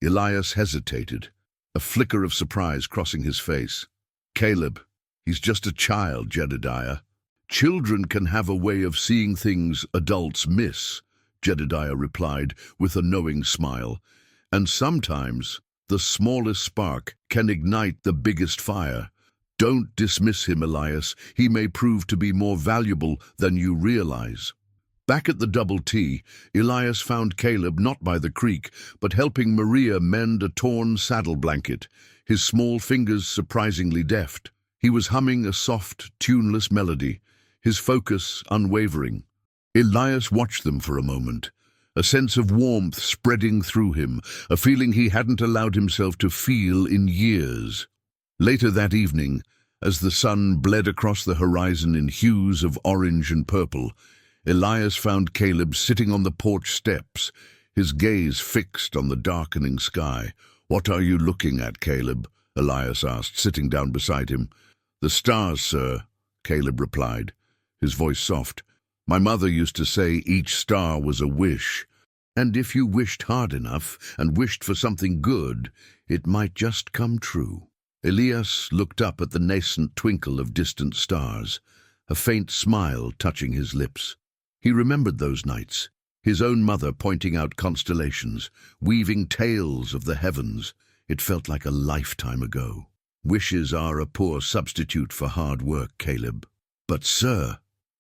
Elias hesitated, a flicker of surprise crossing his face. "Caleb, he's just a child, Jedediah." Children can have a way of seeing things adults miss, Jedediah replied with a knowing smile. And sometimes the smallest spark can ignite the biggest fire. Don't dismiss him, Elias. He may prove to be more valuable than you realize. Back at the Double T, Elias found Caleb not by the creek, but helping Maria mend a torn saddle blanket, his small fingers surprisingly deft. He was humming a soft, tuneless melody, his focus unwavering. Elias watched them for a moment, a sense of warmth spreading through him, a feeling he hadn't allowed himself to feel in years. Later that evening, as the sun bled across the horizon in hues of orange and purple, Elias found Caleb sitting on the porch steps, his gaze fixed on the darkening sky. "What are you looking at, Caleb?" Elias asked, sitting down beside him. "The stars, sir," Caleb replied, his voice soft. "My mother used to say each star was a wish, and if you wished hard enough and wished for something good, it might just come true." Elias looked up at the nascent twinkle of distant stars, a faint smile touching his lips. He remembered those nights, his own mother pointing out constellations, weaving tales of the heavens. It felt like a lifetime ago. "Wishes are a poor substitute for hard work, Caleb." "But, sir,"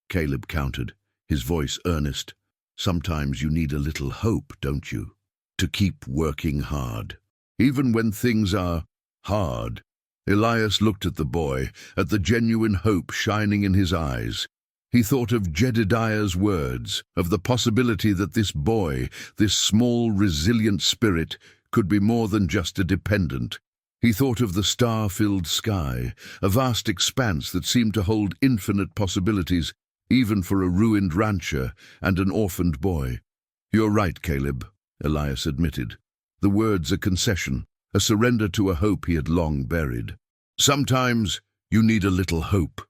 Caleb countered, his voice earnest, "sometimes you need a little hope, don't you? To keep working hard, even when things are hard." Elias looked at the boy, at the genuine hope shining in his eyes. He thought of Jedediah's words, of the possibility that this boy, this small, resilient spirit, could be more than just a dependent. He thought of the star-filled sky, a vast expanse that seemed to hold infinite possibilities, even for a ruined rancher and an orphaned boy. "You're right, Caleb," Elias admitted. The words a concession, a surrender to a hope he had long buried. "Sometimes you need a little hope."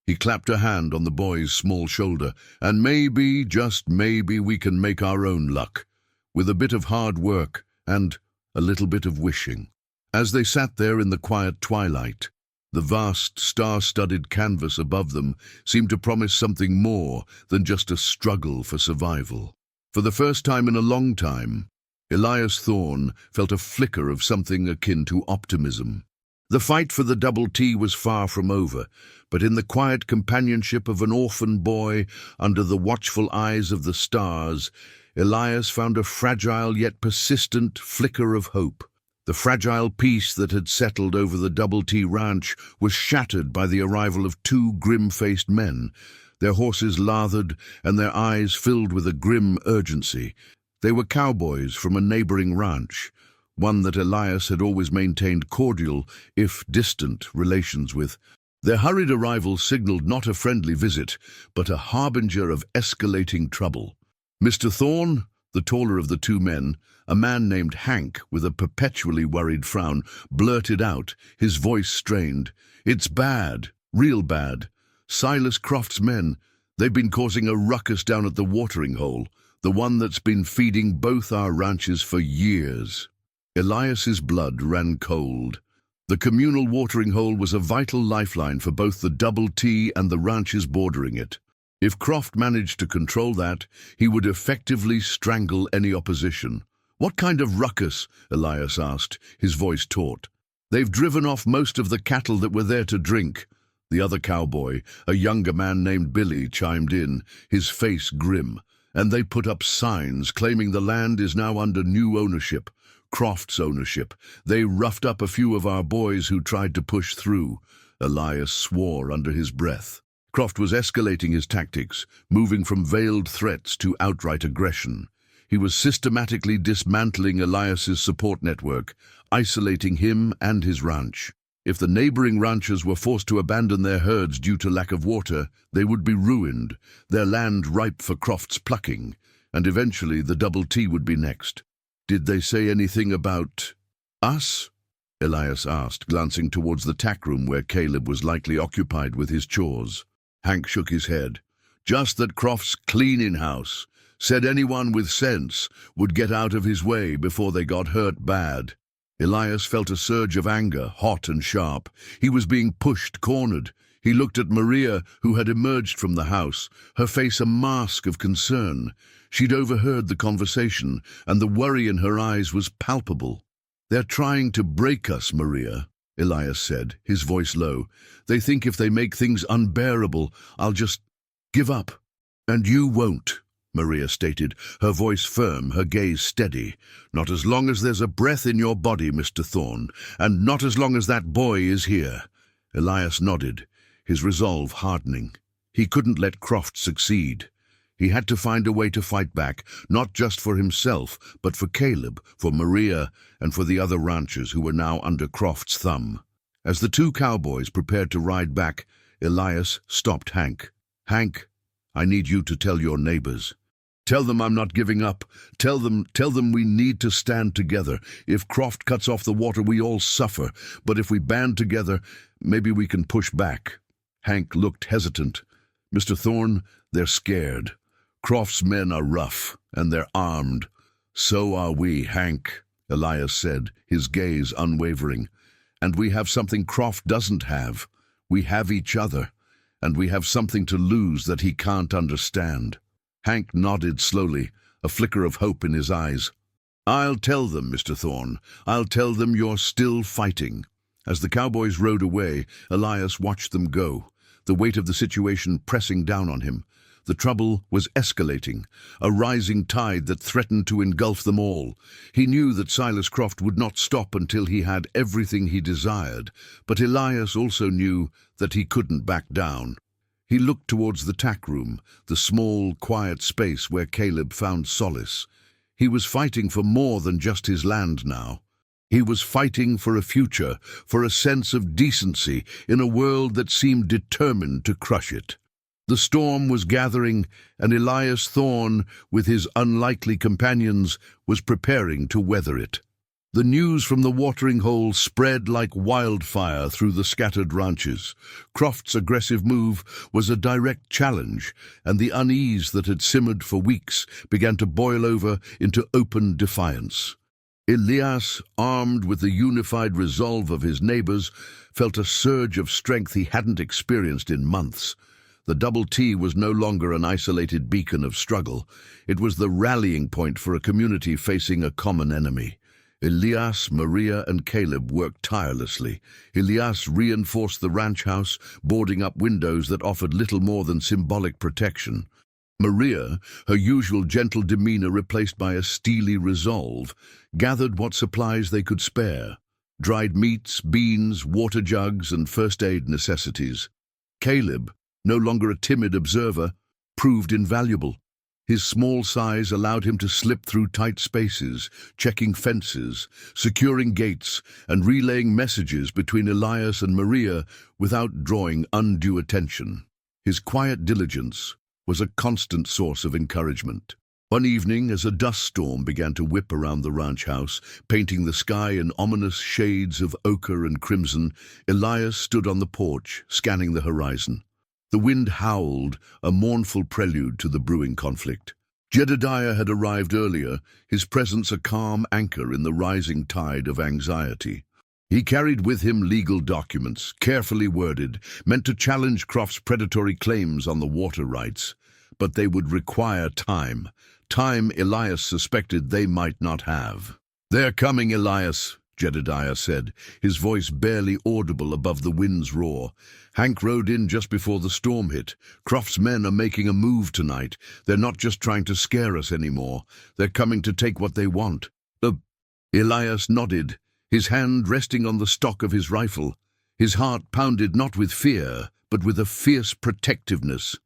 He clapped a hand on the boy's small shoulder. "And maybe, just maybe, we can make our own luck, with a bit of hard work and a little bit of wishing." As they sat there in the quiet twilight, the vast star-studded canvas above them seemed to promise something more than just a struggle for survival. For the first time in a long time, Elias Thorne felt a flicker of something akin to optimism. The fight for the Double T was far from over, but in the quiet companionship of an orphan boy under the watchful eyes of the stars, Elias found a fragile yet persistent flicker of hope. The fragile peace that had settled over the Double T ranch was shattered by the arrival of two grim-faced men, their horses lathered and their eyes filled with a grim urgency. They were cowboys from a neighboring ranch, one that Elias had always maintained cordial, if distant, relations with. Their hurried arrival signaled not a friendly visit, but a harbinger of escalating trouble. Mr. Thorne, the taller of the two men, a man named Hank with a perpetually worried frown, blurted out, his voice strained, "It's bad, real bad. Silas Croft's men, they've been causing a ruckus down at the watering hole, the one that's been feeding both our ranches for years." Elias's blood ran cold. The communal watering hole was a vital lifeline for both the Double T and the ranches bordering it. If Croft managed to control that, he would effectively strangle any opposition. "What kind of ruckus?" Elias asked, his voice taut. "They've driven off most of the cattle that were there to drink." The other cowboy, a younger man named Billy, chimed in, his face grim. "And they put up signs claiming the land is now under new ownership. Croft's ownership. They roughed up a few of our boys who tried to push through." Elias swore under his breath. Croft was escalating his tactics, moving from veiled threats to outright aggression. He was systematically dismantling Elias's support network, isolating him and his ranch. If the neighboring ranchers were forced to abandon their herds due to lack of water, they would be ruined, their land ripe for Croft's plucking, and eventually the Double T would be next. "Did they say anything about us?" Elias asked, glancing towards the tack room where Caleb was likely occupied with his chores. Hank shook his head. "Just that Croft's clean in-house. Said anyone with sense would get out of his way before they got hurt bad." Elias felt a surge of anger, hot and sharp. He was being pushed, cornered. He looked at Maria, who had emerged from the house, her face a mask of concern. She'd overheard the conversation, and the worry in her eyes was palpable. "They're trying to break us, Maria," Elias said, his voice low. "They think if they make things unbearable, I'll just give up." "And you won't," Maria stated, her voice firm, her gaze steady. "Not as long as there's a breath in your body, Mr. Thorne, and not as long as that boy is here." Elias nodded, his resolve hardening. He couldn't let Croft succeed. He had to find a way to fight back, not just for himself, but for Caleb, for Maria, and for the other ranchers who were now under Croft's thumb. As the two cowboys prepared to ride back, Elias stopped Hank. "Hank, I need you to tell your neighbors. Tell them I'm not giving up. Tell them we need to stand together. If Croft cuts off the water, we all suffer. But if we band together, maybe we can push back." Hank looked hesitant. "Mr. Thorne, they're scared. Croft's men are rough, and they're armed." "So are we, Hank," Elias said, his gaze unwavering. "And we have something Croft doesn't have. We have each other, and we have something to lose that he can't understand." Hank nodded slowly, a flicker of hope in his eyes. "I'll tell them, Mr. Thorne. I'll tell them you're still fighting." As the cowboys rode away, Elias watched them go, the weight of the situation pressing down on him. The trouble was escalating, a rising tide that threatened to engulf them all. He knew that Silas Croft would not stop until he had everything he desired, but Elias also knew that he couldn't back down. He looked towards the tack room, the small, quiet space where Caleb found solace. He was fighting for more than just his land now. He was fighting for a future, for a sense of decency in a world that seemed determined to crush it. The storm was gathering, and Elias Thorne, with his unlikely companions, was preparing to weather it. The news from the watering hole spread like wildfire through the scattered ranches. Croft's aggressive move was a direct challenge, and the unease that had simmered for weeks began to boil over into open defiance. Elias, armed with the unified resolve of his neighbors, felt a surge of strength he hadn't experienced in months. The Double T was no longer an isolated beacon of struggle. It was the rallying point for a community facing a common enemy. Elias, Maria, and Caleb worked tirelessly. Elias reinforced the ranch house, boarding up windows that offered little more than symbolic protection. Maria, her usual gentle demeanor replaced by a steely resolve, gathered what supplies they could spare: dried meats, beans, water jugs, and first-aid necessities. Caleb, no longer a timid observer, proved invaluable. His small size allowed him to slip through tight spaces, checking fences, securing gates, and relaying messages between Elias and Maria without drawing undue attention. His quiet diligence was a constant source of encouragement. One evening, as a dust storm began to whip around the ranch house, painting the sky in ominous shades of ochre and crimson, Elias stood on the porch, scanning the horizon. The wind howled, a mournful prelude to the brewing conflict. Jedediah had arrived earlier, his presence a calm anchor in the rising tide of anxiety. He carried with him legal documents, carefully worded, meant to challenge Croft's predatory claims on the water rights. But they would require time Elias suspected they might not have. "They're coming, Elias," Jedediah said, his voice barely audible above the wind's roar. "Hank rode in just before the storm hit. Croft's men are making a move tonight. They're not just trying to scare us anymore. They're coming to take what they want." Elias nodded, his hand resting on the stock of his rifle. His heart pounded not with fear, but with a fierce protectiveness.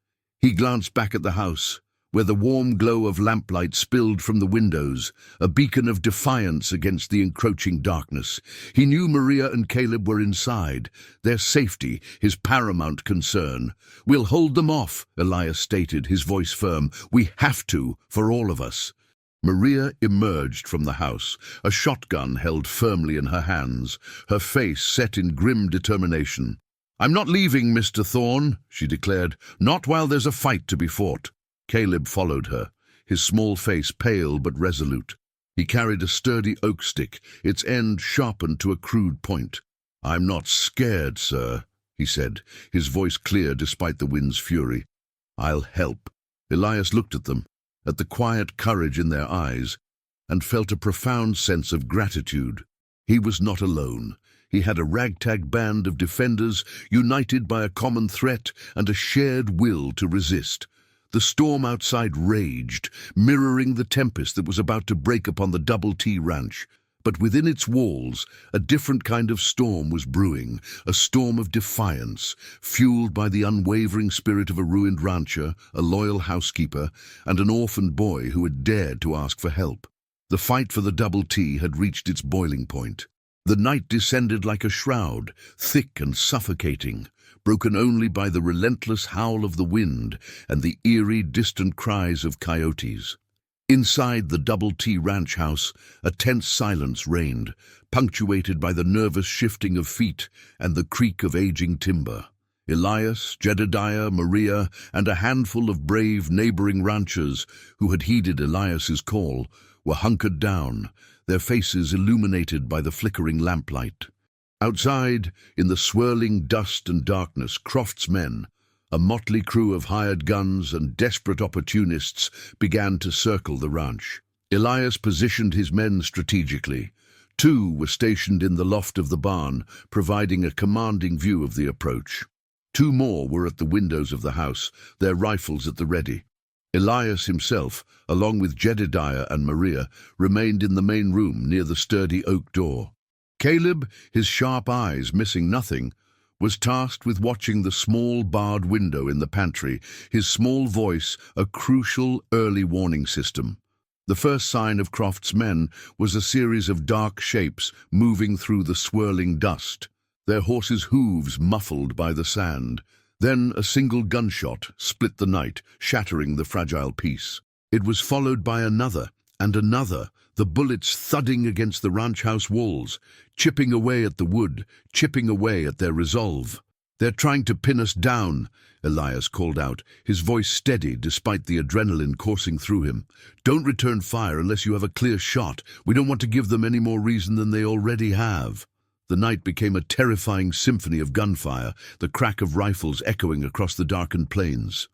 He glanced back at the house, where the warm glow of lamplight spilled from the windows, a beacon of defiance against the encroaching darkness. He knew Maria and Caleb were inside, their safety his paramount concern. "We'll hold them off," Elias stated, his voice firm. "We have to, for all of us." Maria emerged from the house, a shotgun held firmly in her hands, her face set in grim determination. "I'm not leaving, Mr. Thorne," she declared, "not while there's a fight to be fought." Caleb followed her, his small face pale but resolute. He carried a sturdy oak stick, its end sharpened to a crude point. "I'm not scared, sir," he said, his voice clear despite the wind's fury. "I'll help." Elias looked at them, at the quiet courage in their eyes, and felt a profound sense of gratitude. He was not alone. He had a ragtag band of defenders, united by a common threat and a shared will to resist. The storm outside raged, mirroring the tempest that was about to break upon the Double T Ranch. But within its walls, a different kind of storm was brewing, a storm of defiance, fueled by the unwavering spirit of a ruined rancher, a loyal housekeeper, and an orphaned boy who had dared to ask for help. The fight for the Double T had reached its boiling point. The night descended like a shroud, thick and suffocating, broken only by the relentless howl of the wind and the eerie, distant cries of coyotes. Inside the Double T Ranch house, a tense silence reigned, punctuated by the nervous shifting of feet and the creak of aging timber. Elias, Jedediah, Maria, and a handful of brave neighboring ranchers who had heeded Elias's call were hunkered down, their faces illuminated by the flickering lamplight. Outside, in the swirling dust and darkness, Croft's men, a motley crew of hired guns and desperate opportunists, began to circle the ranch. Elias positioned his men strategically. 2 were stationed in the loft of the barn, providing a commanding view of the approach. 2 more were at the windows of the house, their rifles at the ready. Elias himself, along with Jedediah and Maria, remained in the main room near the sturdy oak door. Caleb, his sharp eyes missing nothing, was tasked with watching the small barred window in the pantry, his small voice a crucial early warning system. The first sign of Croft's men was a series of dark shapes moving through the swirling dust, their horses' hooves muffled by the sand. Then a single gunshot split the night, shattering the fragile peace. It was followed by another and another, the bullets thudding against the ranch house walls, chipping away at the wood, chipping away at their resolve. "They're trying to pin us down," Elias called out, his voice steady despite the adrenaline coursing through him. "Don't return fire unless you have a clear shot. We don't want to give them any more reason than they already have." The night became a terrifying symphony of gunfire, the crack of rifles echoing across the darkened plains.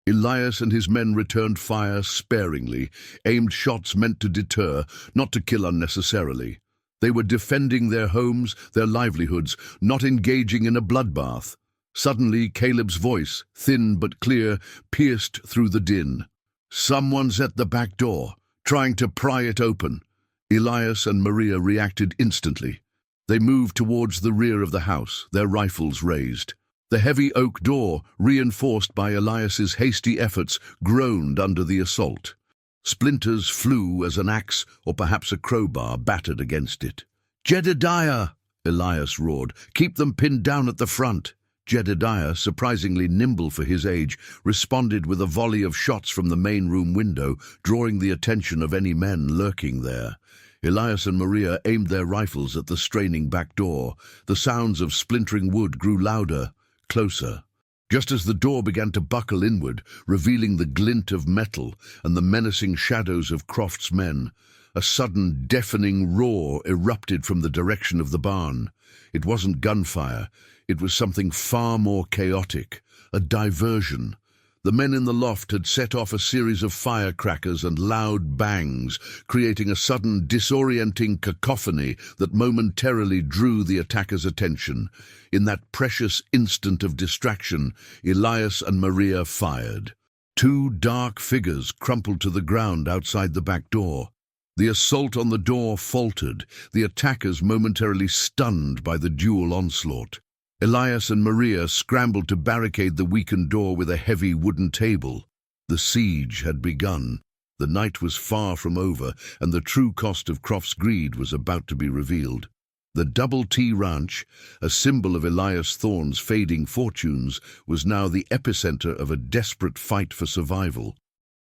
Elias and his men returned fire sparingly, aimed shots meant to deter, not to kill unnecessarily. They were defending their homes, their livelihoods, not engaging in a bloodbath. Suddenly, Caleb's voice, thin but clear, pierced through the din. "Someone's at the back door, trying to pry it open." Elias and Maria reacted instantly. They moved towards the rear of the house, their rifles raised. The heavy oak door, reinforced by Elias's hasty efforts, groaned under the assault. Splinters flew as an axe or perhaps a crowbar battered against it. "Jedediah!" Elias roared. "Keep them pinned down at the front." Jedediah, surprisingly nimble for his age, responded with a volley of shots from the main room window, drawing the attention of any men lurking there. Elias and Maria aimed their rifles at the straining back door. The sounds of splintering wood grew louder, closer. Just as the door began to buckle inward, revealing the glint of metal and the menacing shadows of Croft's men, a sudden deafening roar erupted from the direction of the barn. It wasn't gunfire. It was something far more chaotic, a diversion. The men in the loft had set off a series of firecrackers and loud bangs, creating a sudden disorienting cacophony that momentarily drew the attackers' attention. In that precious instant of distraction, Elias and Maria fired. 2 dark figures crumpled to the ground outside the back door. The assault on the door faltered, the attackers momentarily stunned by the dual onslaught. Elias and Maria scrambled to barricade the weakened door with a heavy wooden table. The siege had begun. The night was far from over, and the true cost of Croft's greed was about to be revealed. The Double T Ranch, a symbol of Elias Thorne's fading fortunes, was now the epicenter of a desperate fight for survival.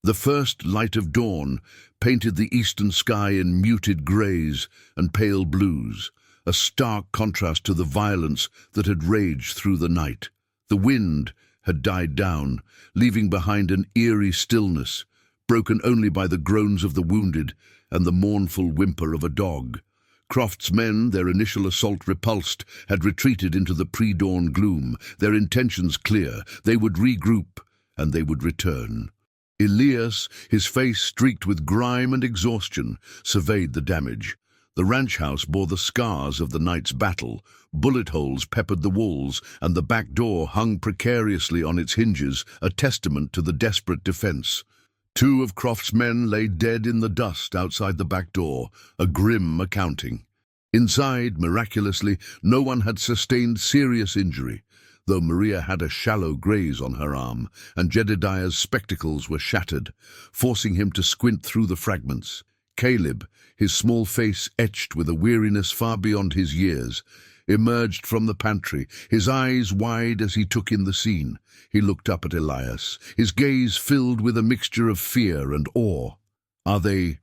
The first light of dawn painted the eastern sky in muted grays and pale blues, a stark contrast to the violence that had raged through the night. The wind had died down, leaving behind an eerie stillness, broken only by the groans of the wounded and the mournful whimper of a dog. Croft's men, their initial assault repulsed, had retreated into the pre-dawn gloom, their intentions clear. They would regroup, and they would return. Elias, his face streaked with grime and exhaustion, surveyed the damage. The ranch house bore the scars of the night's battle. Bullet holes peppered the walls, and the back door hung precariously on its hinges, a testament to the desperate defense. 2 of Croft's men lay dead in the dust outside the back door, a grim accounting. Inside, miraculously, no one had sustained serious injury, though Maria had a shallow graze on her arm, and Jedediah's spectacles were shattered, forcing him to squint through the fragments. Caleb, his small face etched with a weariness far beyond his years, emerged from the pantry, his eyes wide as he took in the scene. He looked up at Elias, his gaze filled with a mixture of fear and awe. Are they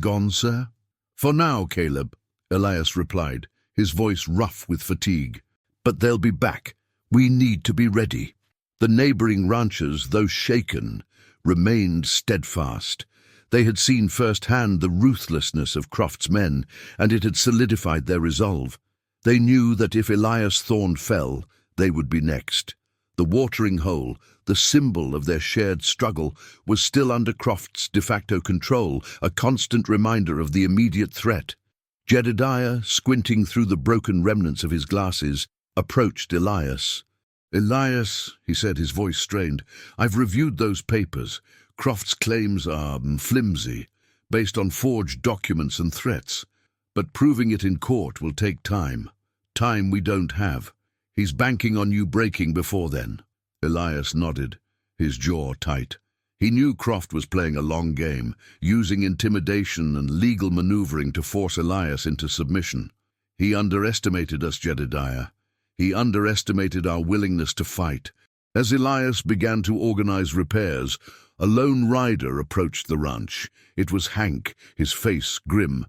gone, sir?" "For now, Caleb," Elias replied, his voice rough with fatigue. "But they'll be back. We need to be ready." The neighboring ranchers, though shaken, remained steadfast. They had seen firsthand the ruthlessness of Croft's men, and it had solidified their resolve. They knew that if Elias Thorne fell, they would be next. The watering hole, the symbol of their shared struggle, was still under Croft's de facto control, a constant reminder of the immediate threat. Jedediah, squinting through the broken remnants of his glasses, approached Elias. "Elias," he said, his voice strained, "I've reviewed those papers. Croft's claims are flimsy, based on forged documents and threats. But proving it in court will take time. Time we don't have. He's banking on you breaking before then." Elias nodded, his jaw tight. He knew Croft was playing a long game, using intimidation and legal maneuvering to force Elias into submission. "He underestimated us, Jedediah. He underestimated our willingness to fight." As Elias began to organize repairs, a lone rider approached the ranch. It was Hank, his face grim.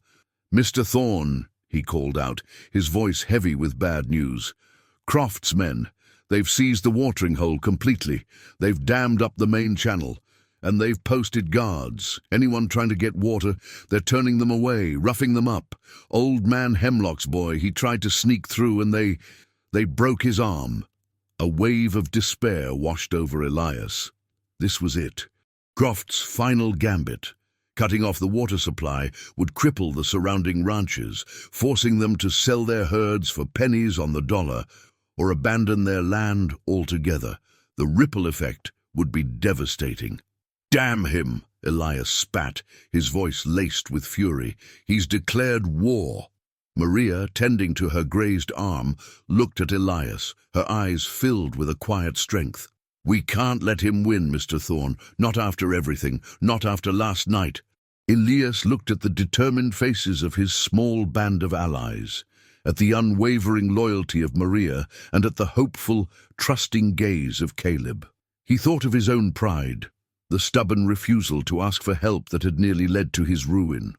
"Mr. Thorne," he called out, his voice heavy with bad news. "Croft's men. They've seized the watering hole completely. They've dammed up the main channel. And they've posted guards. Anyone trying to get water, they're turning them away, roughing them up. Old man Hemlock's boy, he tried to sneak through and they broke his arm." A wave of despair washed over Elias. This was it. Croft's final gambit. Cutting off the water supply would cripple the surrounding ranches, forcing them to sell their herds for pennies on the dollar or abandon their land altogether. The ripple effect would be devastating. "Damn him!" Elias spat, his voice laced with fury. "He's declared war." Maria, tending to her grazed arm, looked at Elias, her eyes filled with a quiet strength. "We can't let him win, Mr. Thorne, not after everything, not after last night." Elias looked at the determined faces of his small band of allies, at the unwavering loyalty of Maria, and at the hopeful, trusting gaze of Caleb. He thought of his own pride, the stubborn refusal to ask for help that had nearly led to his ruin.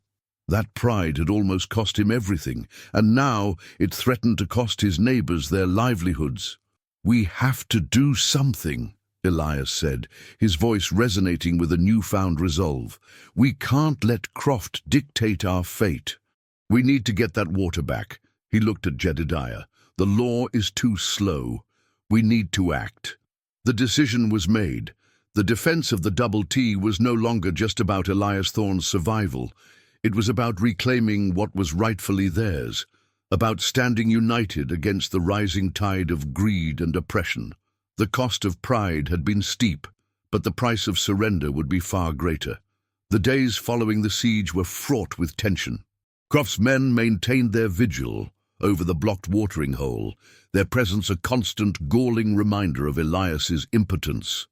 That pride had almost cost him everything, and now it threatened to cost his neighbors their livelihoods. "We have to do something," Elias said, his voice resonating with a newfound resolve. "We can't let Croft dictate our fate. We need to get that water back." He looked at Jedediah. "The law is too slow. We need to act." The decision was made. The defense of the Double T was no longer just about Elias Thorne's survival. It was about reclaiming what was rightfully theirs, about standing united against the rising tide of greed and oppression. The cost of pride had been steep, but the price of surrender would be far greater. The days following the siege were fraught with tension. Croft's men maintained their vigil over the blocked watering hole, their presence a constant, galling reminder of Elias's impotence.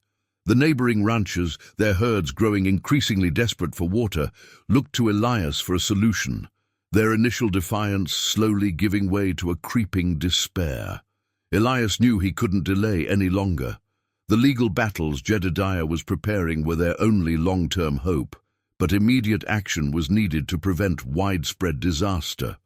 The neighboring ranchers, their herds growing increasingly desperate for water, looked to Elias for a solution, their initial defiance slowly giving way to a creeping despair. Elias knew he couldn't delay any longer. The legal battles Jedediah was preparing were their only long-term hope, but immediate action was needed to prevent widespread disaster.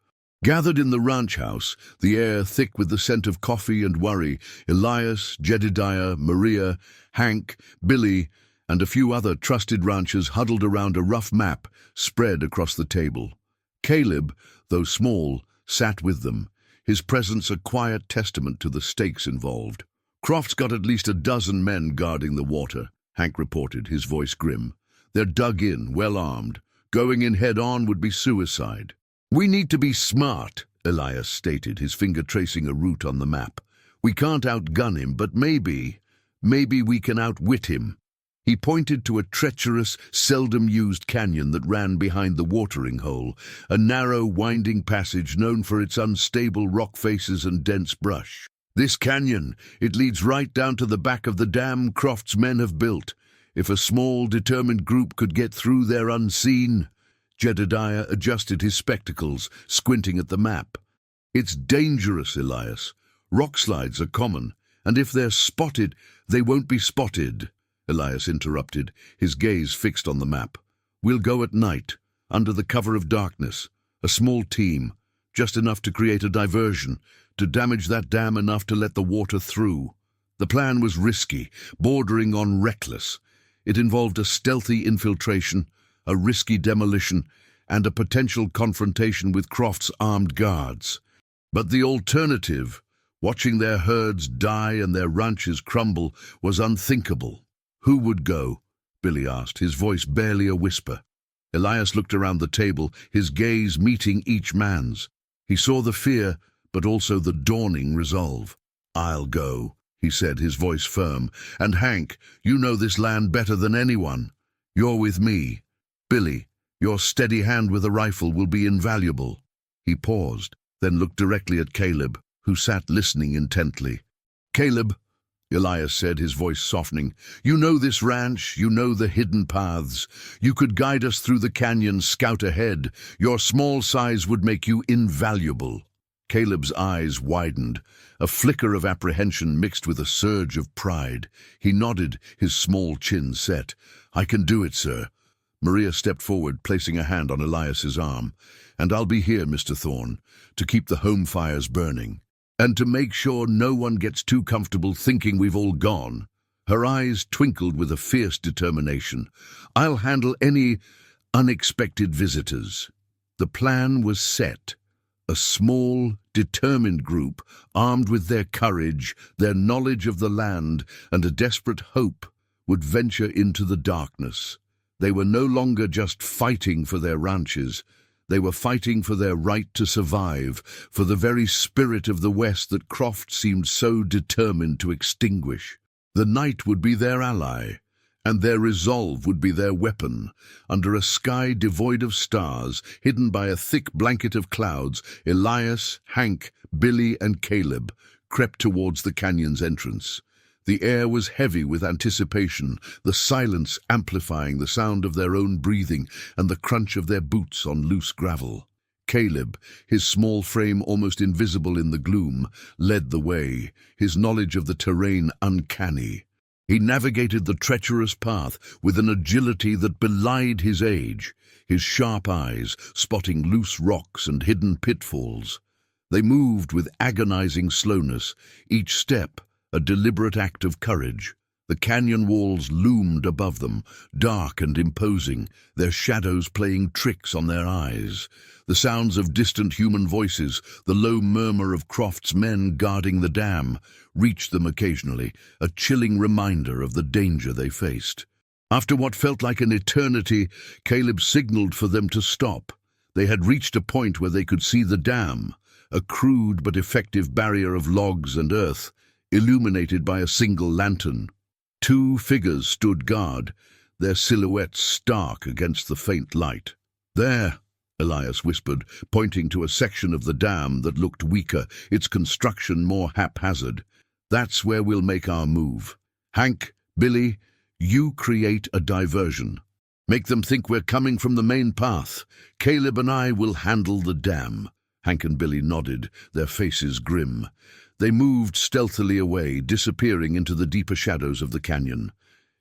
Gathered in the ranch house, the air thick with the scent of coffee and worry, Elias, Jedediah, Maria, Hank, Billy, and a few other trusted ranchers huddled around a rough map spread across the table. Caleb, though small, sat with them, his presence a quiet testament to the stakes involved. "Croft's got at least a dozen men guarding the water," Hank reported, his voice grim. "They're dug in, well armed. Going in head-on would be suicide." "We need to be smart," Elias stated, his finger tracing a route on the map. "We can't outgun him, but maybe we can outwit him." He pointed to a treacherous, seldom-used canyon that ran behind the watering hole, a narrow, winding passage known for its unstable rock faces and dense brush. "This canyon, it leads right down to the back of the dam Croft's men have built. If a small, determined group could get through there unseen—" Jedediah adjusted his spectacles, squinting at the map. "It's dangerous, Elias. Rock slides are common, and if they're spotted, they won't be spotted," Elias interrupted, his gaze fixed on the map. "We'll go at night, under the cover of darkness. A small team, just enough to create a diversion, to damage that dam enough to let the water through." The plan was risky, bordering on reckless. It involved a stealthy infiltration, a risky demolition, and a potential confrontation with Croft's armed guards. But the alternative, watching their herds die and their ranches crumble, was unthinkable. "Who would go?" Billy asked, his voice barely a whisper. Elias looked around the table, his gaze meeting each man's. He saw the fear, but also the dawning resolve. "I'll go," he said, his voice firm. "And Hank, you know this land better than anyone. You're with me. Billy, your steady hand with a rifle will be invaluable." He paused, then looked directly at Caleb, who sat listening intently. "Caleb," Elias said, his voice softening, "you know this ranch, you know the hidden paths. You could guide us through the canyon, scout ahead. Your small size would make you invaluable." Caleb's eyes widened, a flicker of apprehension mixed with a surge of pride. He nodded, his small chin set. "I can do it, sir." Maria stepped forward, placing a hand on Elias's arm. "And I'll be here, Mr. Thorne, to keep the home fires burning. And to make sure no one gets too comfortable thinking we've all gone." Her eyes twinkled with a fierce determination. "I'll handle any unexpected visitors." The plan was set. A small, determined group, armed with their courage, their knowledge of the land, and a desperate hope, would venture into the darkness. They were no longer just fighting for their ranches. They were fighting for their right to survive, for the very spirit of the West that Croft seemed so determined to extinguish. The night would be their ally, and their resolve would be their weapon. Under a sky devoid of stars, hidden by a thick blanket of clouds, Elias, Hank, Billy, and Caleb crept towards the canyon's entrance. The air was heavy with anticipation, the silence amplifying the sound of their own breathing and the crunch of their boots on loose gravel. Caleb, his small frame almost invisible in the gloom, led the way, his knowledge of the terrain uncanny. He navigated the treacherous path with an agility that belied his age, his sharp eyes spotting loose rocks and hidden pitfalls. They moved with agonizing slowness, each step a deliberate act of courage. The canyon walls loomed above them, dark and imposing, their shadows playing tricks on their eyes. The sounds of distant human voices, the low murmur of Croft's men guarding the dam, reached them occasionally, a chilling reminder of the danger they faced. After what felt like an eternity, Caleb signaled for them to stop. They had reached a point where they could see the dam, a crude but effective barrier of logs and earth, illuminated by a single lantern. Two figures stood guard, their silhouettes stark against the faint light. "There," Elias whispered, pointing to a section of the dam that looked weaker, its construction more haphazard. "That's where we'll make our move. Hank, Billy, you create a diversion. Make them think we're coming from the main path. Caleb and I will handle the dam." Hank and Billy nodded, their faces grim. They moved stealthily away, disappearing into the deeper shadows of the canyon.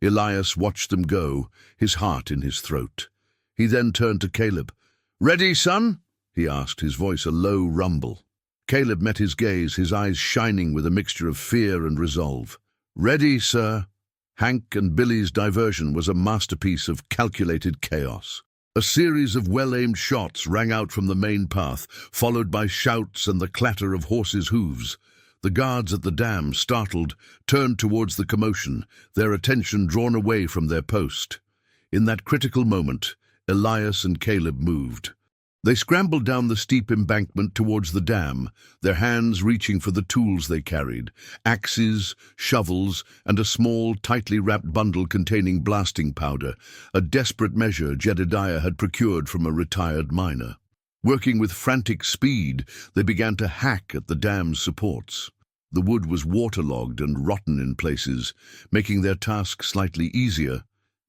Elias watched them go, his heart in his throat. He then turned to Caleb. "Ready, son?" he asked, his voice a low rumble. Caleb met his gaze, his eyes shining with a mixture of fear and resolve. "Ready, sir." Hank and Billy's diversion was a masterpiece of calculated chaos. A series of well-aimed shots rang out from the main path, followed by shouts and the clatter of horses' hooves. The guards at the dam, startled, turned towards the commotion, their attention drawn away from their post. In that critical moment, Elias and Caleb moved. They scrambled down the steep embankment towards the dam, their hands reaching for the tools they carried, axes, shovels, and a small, tightly wrapped bundle containing blasting powder, a desperate measure Jedediah had procured from a retired miner. Working with frantic speed, they began to hack at the dam's supports. The wood was waterlogged and rotten in places, making their task slightly easier,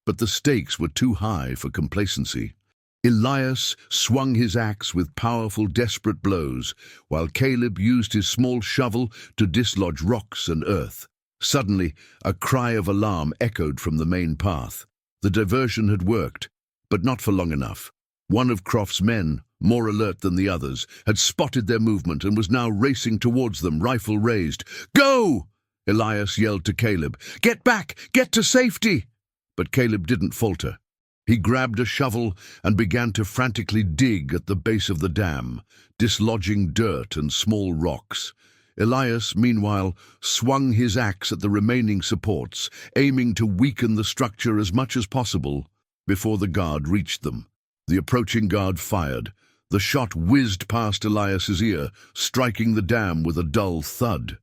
but the stakes were too high for complacency. Elias swung his axe with powerful, desperate blows, while Caleb used his small shovel to dislodge rocks and earth. Suddenly, a cry of alarm echoed from the main path. The diversion had worked, but not for long enough. One of Croft's men, more alert than the others, had spotted their movement and was now racing towards them, rifle raised. "Go!" Elias yelled to Caleb. "Get back! Get to safety!" But Caleb didn't falter. He grabbed a shovel and began to frantically dig at the base of the dam, dislodging dirt and small rocks. Elias, meanwhile, swung his axe at the remaining supports, aiming to weaken the structure as much as possible before the guard reached them. The approaching guard fired. The shot whizzed past Elias's ear, striking the dam with a dull thud.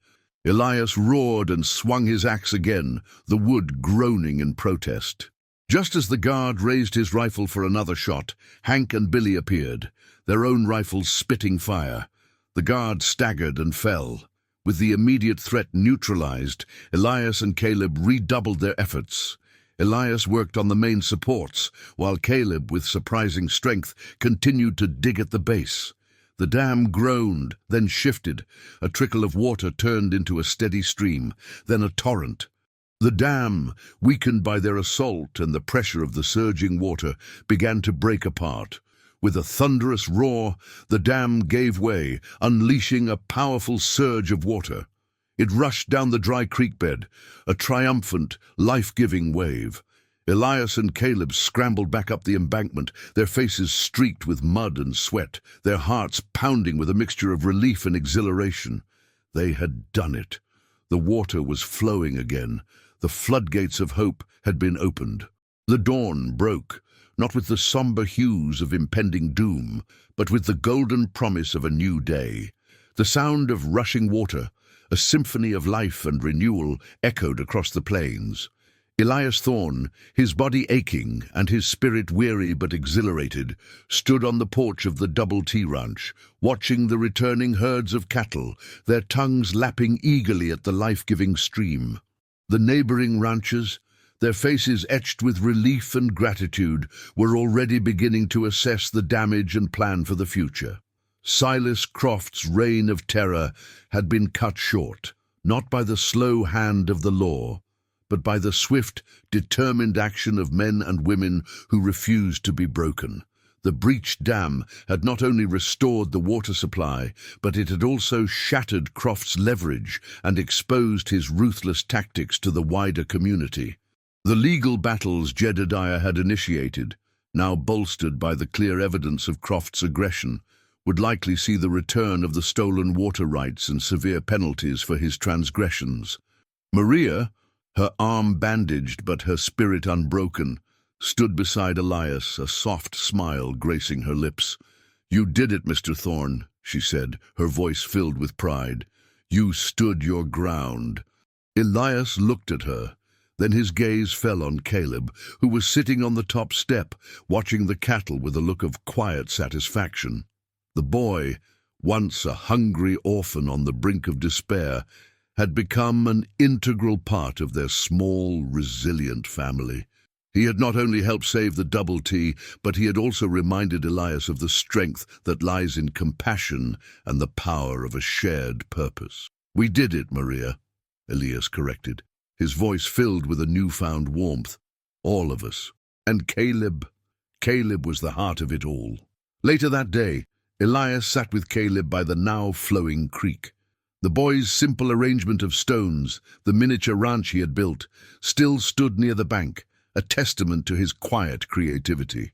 Elias roared and swung his axe again, the wood groaning in protest. Just as the guard raised his rifle for another shot, Hank and Billy appeared, their own rifles spitting fire. The guard staggered and fell. With the immediate threat neutralized, Elias and Caleb redoubled their efforts. Elias worked on the main supports, while Caleb, with surprising strength, continued to dig at the base. The dam groaned, then shifted. A trickle of water turned into a steady stream, then a torrent. The dam, weakened by their assault and the pressure of the surging water, began to break apart. With a thunderous roar, the dam gave way, unleashing a powerful surge of water. It rushed down the dry creek bed, a triumphant, life-giving wave. Elias and Caleb scrambled back up the embankment, their faces streaked with mud and sweat, their hearts pounding with a mixture of relief and exhilaration. They had done it. The water was flowing again. The floodgates of hope had been opened. The dawn broke, not with the somber hues of impending doom, but with the golden promise of a new day. The sound of rushing water, a symphony of life and renewal, echoed across the plains. Elias Thorne, his body aching and his spirit weary but exhilarated, stood on the porch of the Double T Ranch, watching the returning herds of cattle, their tongues lapping eagerly at the life-giving stream. The neighboring ranchers, their faces etched with relief and gratitude, were already beginning to assess the damage and plan for the future. Silas Croft's reign of terror had been cut short, not by the slow hand of the law, but by the swift, determined action of men and women who refused to be broken. The breached dam had not only restored the water supply, but it had also shattered Croft's leverage and exposed his ruthless tactics to the wider community. The legal battles Jedediah had initiated, now bolstered by the clear evidence of Croft's aggression, would likely see the return of the stolen water rights and severe penalties for his transgressions. Maria, her arm bandaged but her spirit unbroken, stood beside Elias, a soft smile gracing her lips. "You did it, Mr. Thorne," she said, her voice filled with pride. "You stood your ground." Elias looked at her. Then his gaze fell on Caleb, who was sitting on the top step, watching the cattle with a look of quiet satisfaction. The boy, once a hungry orphan on the brink of despair, had become an integral part of their small, resilient family. He had not only helped save the Double T, but he had also reminded Elias of the strength that lies in compassion and the power of a shared purpose. "We did it, Maria," Elias corrected, his voice filled with a newfound warmth. "All of us. And Caleb. Caleb was the heart of it all." Later that day, Elias sat with Caleb by the now flowing creek. The boy's simple arrangement of stones, the miniature ranch he had built, still stood near the bank, a testament to his quiet creativity.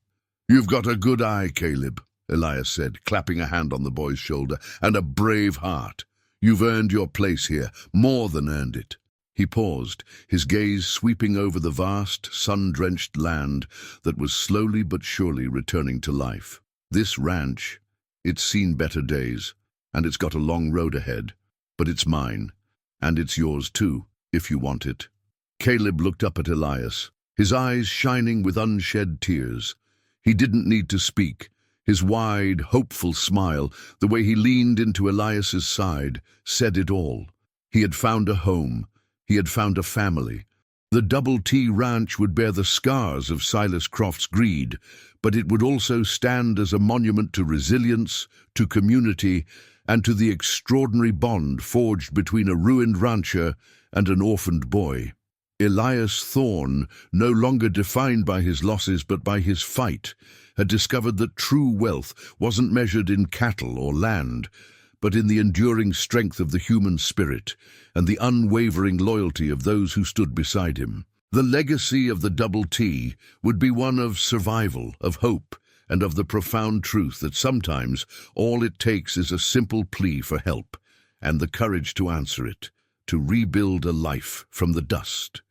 "You've got a good eye, Caleb," Elias said, clapping a hand on the boy's shoulder, "and a brave heart. You've earned your place here, more than earned it." He paused, his gaze sweeping over the vast, sun-drenched land that was slowly but surely returning to life. This ranch, it's seen better days, and it's got a long road ahead, but it's mine, and it's yours too, if you want it. Caleb looked up at Elias, his eyes shining with unshed tears. He didn't need to speak. His wide, hopeful smile, the way he leaned into Elias's side, said it all. He had found a home. He had found a family. The Double T Ranch would bear the scars of Silas Croft's greed, but it would also stand as a monument to resilience, to community, and to the extraordinary bond forged between a ruined rancher and an orphaned boy. Elias Thorne, no longer defined by his losses but by his fight, had discovered that true wealth wasn't measured in cattle or land, but in the enduring strength of the human spirit and the unwavering loyalty of those who stood beside him. The legacy of the Double T would be one of survival, of hope, and of the profound truth that sometimes all it takes is a simple plea for help and the courage to answer it, to rebuild a life from the dust.